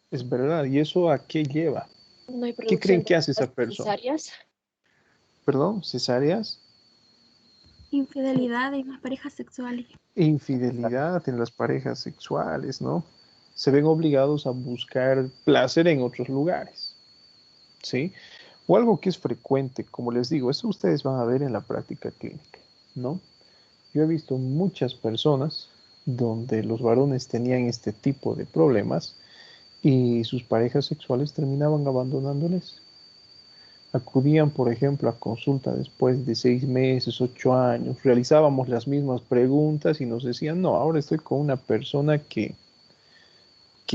Es verdad. ¿Y eso a qué lleva? No hay ¿Qué creen producción que de hace esa persona? cesáreas. ¿Perdón? ¿Cesáreas? Infidelidad en las parejas sexuales. Infidelidad en las parejas sexuales, ¿no? Se ven obligados a buscar placer en otros lugares. ¿Sí? O algo que es frecuente, como les digo, eso ustedes van a ver en la práctica clínica, ¿no? Yo he visto muchas personas donde los varones tenían este tipo de problemas y sus parejas sexuales terminaban abandonándoles. Acudían, por ejemplo, a consulta después de 6 meses, 8 años, realizábamos las mismas preguntas y nos decían: no, ahora estoy con una persona que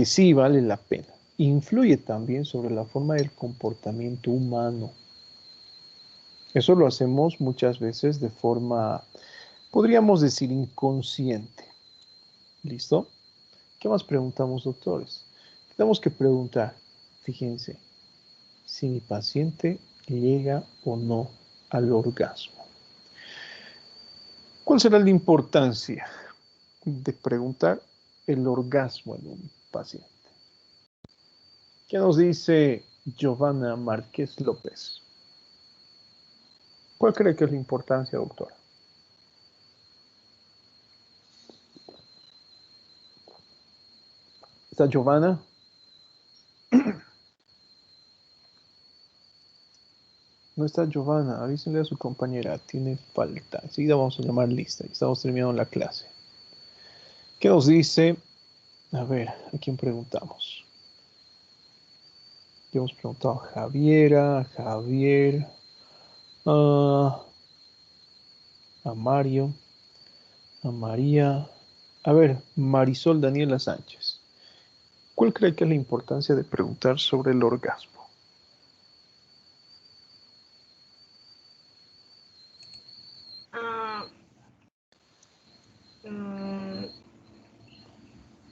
sí vale la pena. Influye también sobre la forma del comportamiento humano. Eso lo hacemos muchas veces de forma, podríamos decir, inconsciente. ¿Listo? ¿Qué más preguntamos, doctores? Tenemos que preguntar, fíjense, si mi paciente llega o no al orgasmo. ¿Cuál será la importancia de preguntar el orgasmo en un paciente? ¿Qué nos dice Giovanna Márquez López? ¿Cuál cree que es la importancia, doctora? ¿Está Giovanna? No está Giovanna, avísenle a su compañera, tiene falta. Enseguida vamos a llamar lista, estamos terminando la clase. ¿Qué nos dice? A ver, ¿a quién preguntamos? Ya hemos preguntado a Javiera, a Javier, a Mario, a María. A ver, Marisol Daniela Sánchez. ¿Cuál cree que es la importancia de preguntar sobre el orgasmo?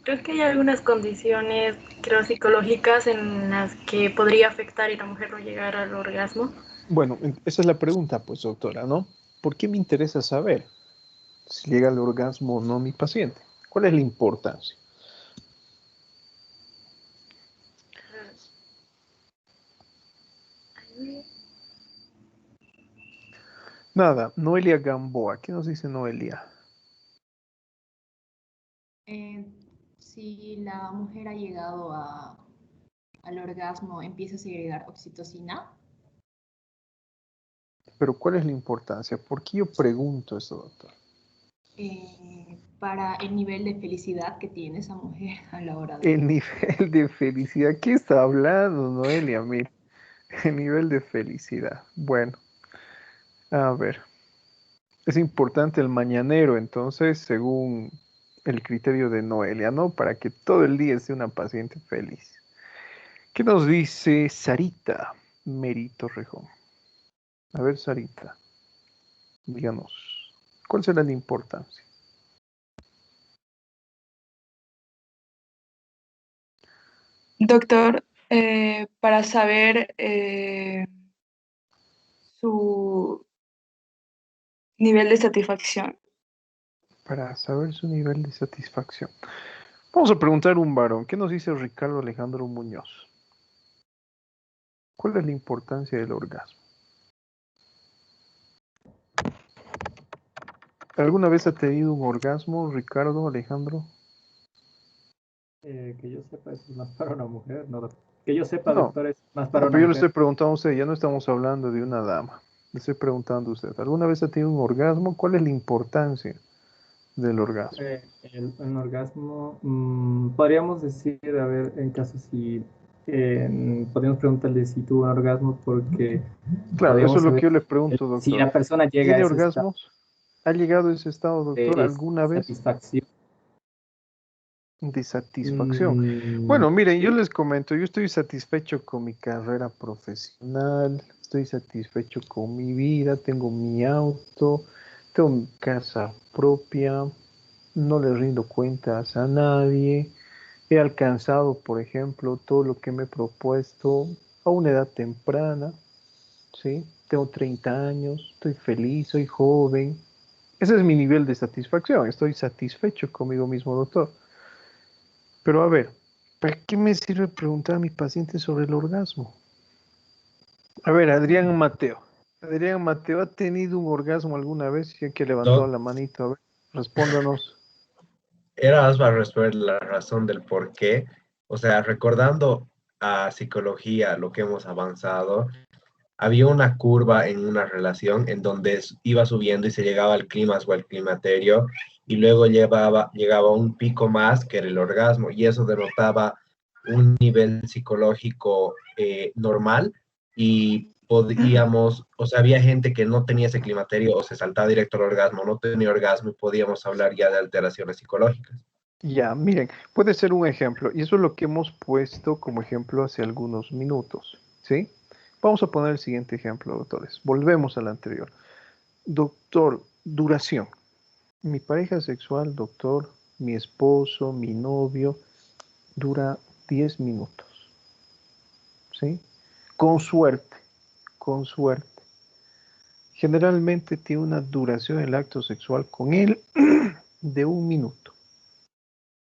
Creo que hay algunas condiciones, creo, psicológicas en las que podría afectar y la mujer no llegar al orgasmo. Bueno, esa es la pregunta, pues, doctora, ¿no? ¿Por qué me interesa saber si llega al orgasmo o no mi paciente? ¿Cuál es la importancia? Nada, Noelia Gamboa. ¿Qué nos dice Noelia? Si la mujer ha llegado al orgasmo, empieza a segregar oxitocina. Pero ¿cuál es la importancia? ¿Por qué yo pregunto eso, doctor? Para el nivel de felicidad que tiene esa mujer a la hora de... El nivel de felicidad. ¿Qué está hablando, Noelia? Mira, el nivel de felicidad. Bueno, a ver. Es importante el mañanero, entonces, según el criterio de Noelia, ¿no? Para que todo el día sea una paciente feliz. ¿Qué nos dice Sarita Merito Rejón? A ver, Sarita, díganos, ¿cuál será la importancia? Doctor, para saber su nivel de satisfacción. Para saber su nivel de satisfacción. Vamos a preguntar a un varón. ¿Qué nos dice Ricardo Alejandro Muñoz? ¿Cuál es la importancia del orgasmo? ¿Alguna vez ha tenido un orgasmo, Ricardo Alejandro? Que yo sepa, es más para una mujer, ¿no? Que yo sepa, No, doctor, es más para no, una pero yo le mujer. estoy preguntando a usted, ya no estamos hablando de una dama. Le estoy preguntando a usted, ¿alguna vez ha tenido un orgasmo? ¿Cuál es la importancia del orgasmo? Un orgasmo, podríamos decir, a ver, en caso si podríamos preguntarle si tuvo un orgasmo porque Claro, eso podríamos es lo saber que yo le pregunto, si doctor. la persona llega a ¿Tiene ese estado orgasmos? ¿Ha llegado a ese estado, doctor, de alguna vez? satisfacción. De satisfacción. Bueno, miren, yo les comento, yo estoy satisfecho con mi carrera profesional, estoy satisfecho con mi vida, tengo mi auto, tengo mi casa propia, no le rindo cuentas a nadie, he alcanzado, por ejemplo, todo lo que me he propuesto a una edad temprana, ¿sí? Tengo 30 años, estoy feliz, soy joven. Ese es mi nivel de satisfacción, estoy satisfecho conmigo mismo, doctor. Pero a ver, ¿para qué me sirve preguntar a mi paciente sobre el orgasmo? A ver, Adrián Mateo. Adrián Mateo, ¿ha tenido un orgasmo alguna vez? Ya que levantó la manito, a ver, respóndanos. Era más para responder la razón del por qué. O sea, recordando a psicología, lo que hemos avanzado, había una curva en una relación en donde iba subiendo y se llegaba al clímax o al climaterio y luego llegaba a un pico más que era el orgasmo y eso denotaba un nivel psicológico normal y podíamos, o sea, había gente que no tenía ese climaterio o se saltaba directo al orgasmo, no tenía orgasmo y podíamos hablar ya de alteraciones psicológicas. Ya, miren, puede ser un ejemplo, y eso es lo que hemos puesto como ejemplo hace algunos minutos, ¿sí? Vamos a poner el siguiente ejemplo, doctores. Volvemos al anterior. Doctor, duración. Mi pareja sexual, doctor, mi esposo, mi novio, dura 10 minutos. ¿Sí? Con suerte, con suerte. Generalmente tiene una duración del acto sexual con él de 1 minuto.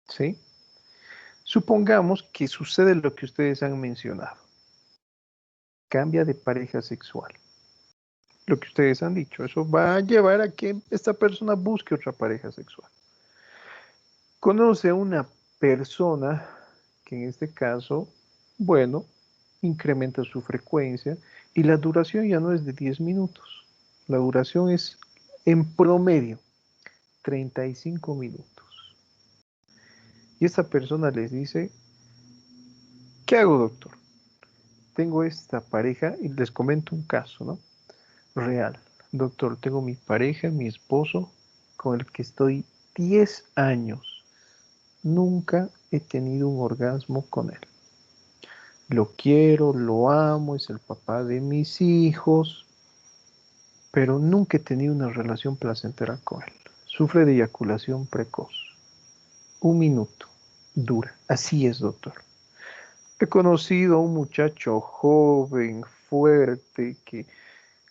¿Sí? Supongamos que sucede lo que ustedes han mencionado. Cambia de pareja sexual. Lo que ustedes han dicho, eso va a llevar a que esta persona busque otra pareja sexual. Conoce a una persona que en este caso, bueno, incrementa su frecuencia y la duración ya no es de 10 minutos. La duración es en promedio 35 minutos. Y esta persona les dice, ¿qué hago, doctor? Tengo esta pareja y les comento un caso, ¿no? Real. Doctor, tengo mi pareja, mi esposo, con el que estoy 10 años. Nunca he tenido un orgasmo con él. Lo quiero, lo amo, es el papá de mis hijos, pero nunca he tenido una relación placentera con él. Sufre de eyaculación precoz. 1 minuto. Dura. Así es, doctor. He conocido a un muchacho joven, fuerte, que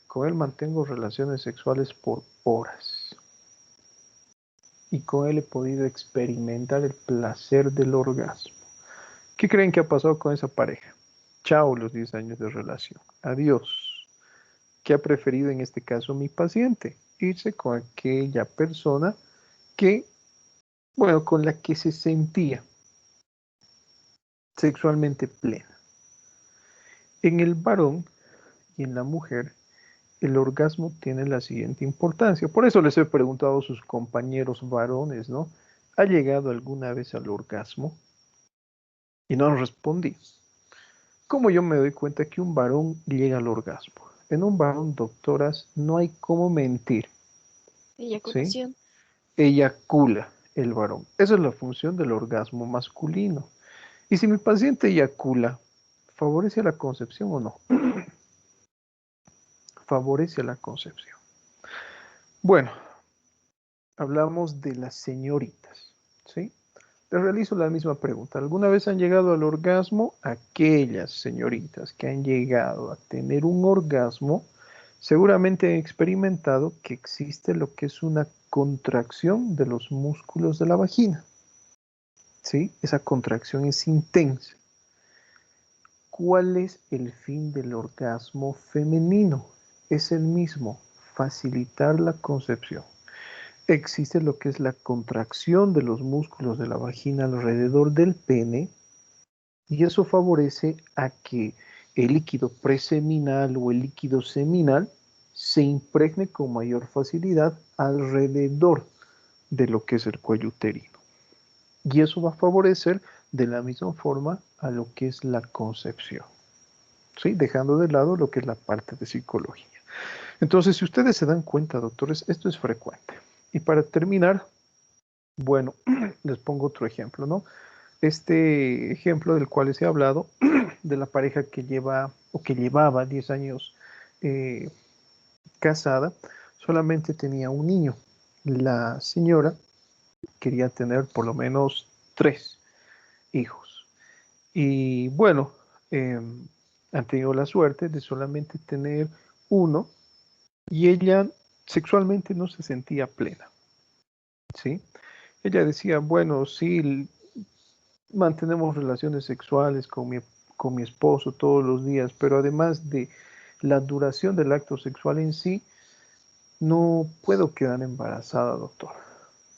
con él mantengo relaciones sexuales por horas. Y con él he podido experimentar el placer del orgasmo. ¿Qué creen que ha pasado con esa pareja? Chao los 10 años de relación. Adiós. ¿Qué ha preferido en este caso mi paciente? Irse con aquella persona que, bueno, con la que se sentía sexualmente plena. En el varón y en la mujer, el orgasmo tiene la siguiente importancia. Por eso les he preguntado a sus compañeros varones, ¿no? ¿Ha llegado alguna vez al orgasmo? Y no han respondido. ¿Cómo yo me doy cuenta que un varón llega al orgasmo? En un varón, doctoras, no hay cómo mentir. ¿Sí? Eyaculación. Eyacula el varón. Esa es la función del orgasmo masculino. Y si mi paciente eyacula, ¿favorece la concepción o no? Favorece la concepción. Bueno, hablamos de las señoritas, ¿sí? Les realizo la misma pregunta. ¿Alguna vez han llegado al orgasmo? Aquellas señoritas que han llegado a tener un orgasmo, seguramente han experimentado que existe lo que es una contracción de los músculos de la vagina. ¿Sí? Esa contracción es intensa. ¿Cuál es el fin del orgasmo femenino? Es el mismo, facilitar la concepción. Existe lo que es la contracción de los músculos de la vagina alrededor del pene y eso favorece a que el líquido preseminal o el líquido seminal se impregne con mayor facilidad alrededor de lo que es el cuello uterino. Y eso va a favorecer de la misma forma a lo que es la concepción, ¿sí? Dejando de lado lo que es la parte de psicología. Entonces, si ustedes se dan cuenta, doctores, esto es frecuente. Y para terminar, bueno, les pongo otro ejemplo, ¿no? Este ejemplo del cual les he hablado, de la pareja que lleva o que llevaba 10 años casada, solamente tenía un niño. La señora quería tener por lo menos 3 hijos. Y bueno, han tenido la suerte de solamente tener uno y ella sexualmente no se sentía plena, ¿sí? Ella decía, bueno, sí, mantenemos relaciones sexuales con mi esposo todos los días, pero además de la duración del acto sexual en sí, no puedo quedar embarazada, doctor.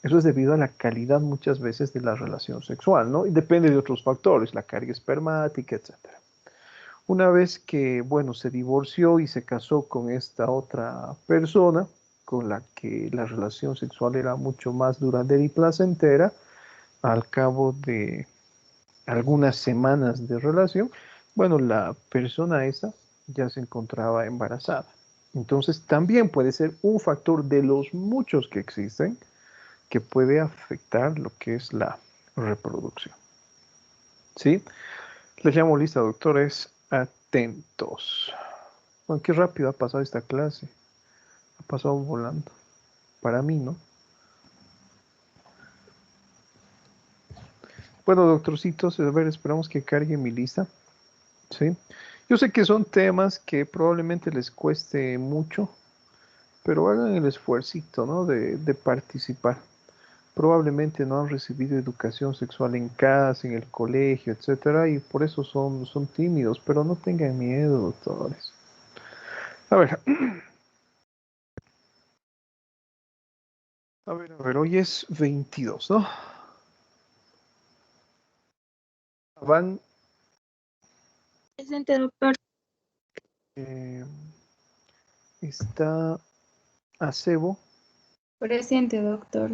Eso es debido a la calidad muchas veces de la relación sexual, ¿no? Y depende de otros factores, la carga espermática, etc. Una vez que, bueno, se divorció y se casó con esta otra persona, con la que la relación sexual era mucho más duradera y placentera, al cabo de algunas semanas de relación, bueno, la persona esa ya se encontraba embarazada. Entonces también puede ser un factor de los muchos que existen que puede afectar lo que es la reproducción. ¿Sí? Les llamo lista, doctores, atentos. Bueno, qué rápido ha pasado esta clase. Ha pasado volando. Para mí, ¿no? Bueno, doctorcitos, a ver, esperamos que cargue mi lista. ¿Sí? Yo sé que son temas que probablemente les cueste mucho, pero hagan el esfuercito, ¿no? de participar. Probablemente no han recibido educación sexual en casa, en el colegio, etcétera, y por eso son tímidos, pero no tengan miedo, doctores. A ver. A ver, hoy es 22, ¿no? Van. Presente, doctor. Está Acebo. Presente, doctor.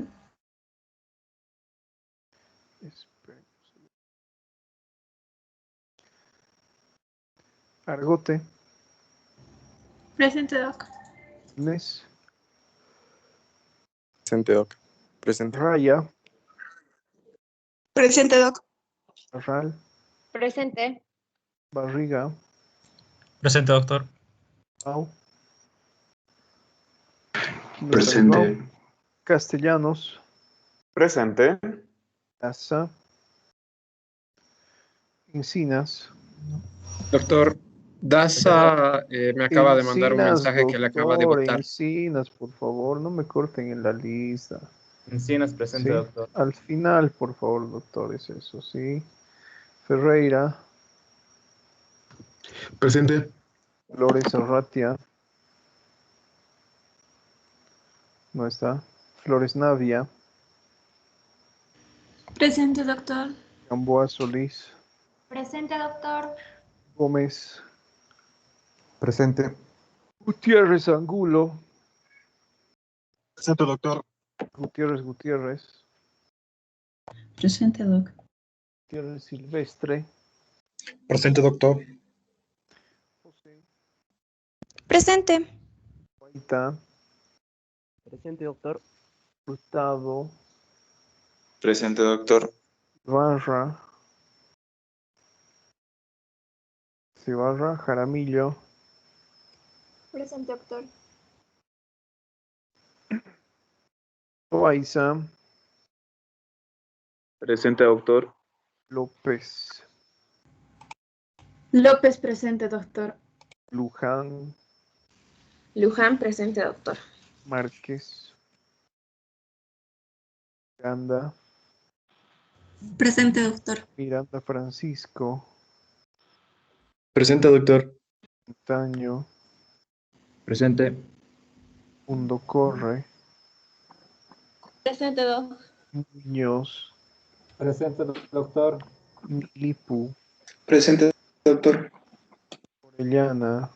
Argote. Presente, doc. Nes. Presente, doc. Presente. Raya. Presente, doc. Ral. Presente. Barriga. Presente, doctor. Pau. Presente. Castellanos. Presente. Asa. Encinas. Doctor, Daza me acaba de mandar un Encinas, mensaje que le acaba de doctor, votar. Encinas, por favor, no me corten en la lista. Encinas, presente, ¿Sí? doctor. Al final, por favor, doctor, es eso, ¿sí? Ferreira. Presente. Flores Arratia. No está. Flores Navia. Presente, doctor. Gamboa Solís. Presente, doctor. Gómez. Presente. Gutiérrez Angulo. Presente, doctor. Gutiérrez. Presente, doc. Gutiérrez Silvestre. Presente, doctor. Presente. Guaita. Presente, doctor. Hurtado. Presente, doctor. Ibarra. Cibarra. Jaramillo. Presente, doctor. Loaiza. Presente, doctor. López. López, presente, doctor. Luján. Luján, presente, doctor. Márquez. Miranda. Presente, doctor. Miranda Francisco. Presente, doctor. Montaño. Presente. Mundo Corre. Presente, doc. Muñoz. Presente, doctor. Milipu. Presente, doctor. Orellana.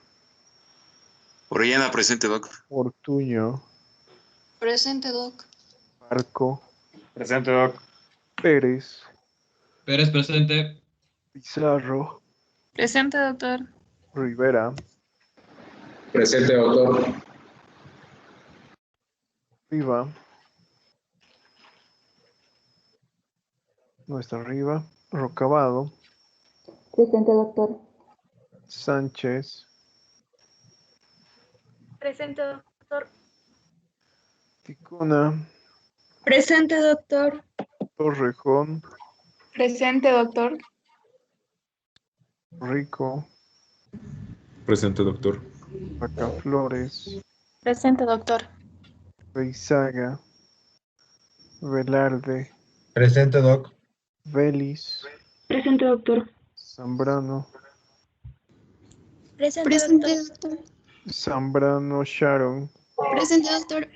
Orellana, presente, doc. Ortuño. Presente, doc. Barco. Presente, doc. Pérez. Pérez, presente. Pizarro. Presente, doctor. Rivera. Presente, doctor. Riva. No está arriba. Rocabado. Presente, doctor. Sánchez. Presente, doctor. Ticona. Presente, doctor. Torrejón. Presente, doctor. Rico. Presente, doctor. Flores. Presente, doctor. Beizaga. Velarde. Presente, doc. Vélez. Presente, doctor. Zambrano. Presente, doctor. Zambrano Sharon. Presente, doctor.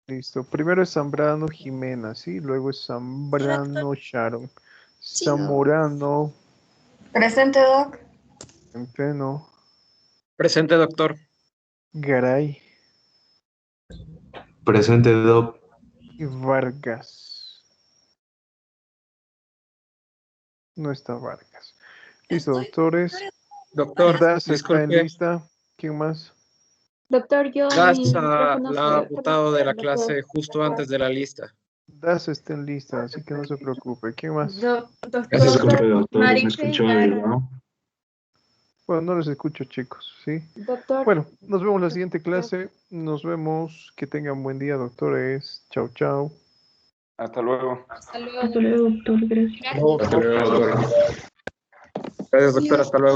Listo. Primero es Zambrano Jimena, ¿sí? Luego es Zambrano Sharon. Zamorano. Presente, doc. Centeno. Presente, doctor. Garay. Presente, doc. Y Vargas. No está Vargas. Listo, doctores. Doctor, Das está en disculpe. lista. ¿Quién más? Doctor, yo. Das mi la micrófono ha se- votado de la no clase puedo. justo antes de la lista. Das está en lista, así que no se preocupe. ¿Quién más? Disculpe, doctor, me Marife escuchó Ibarra. algo, ¿no? Bueno, no les escucho, chicos, ¿sí? Doctor. Bueno, nos vemos en la siguiente clase. Nos vemos. Que tengan buen día, doctores. Chao, chao. Hasta luego. Hasta luego. Hasta luego, doctor. Gracias. Hasta luego, doctor. Gracias, doctor. Hasta luego.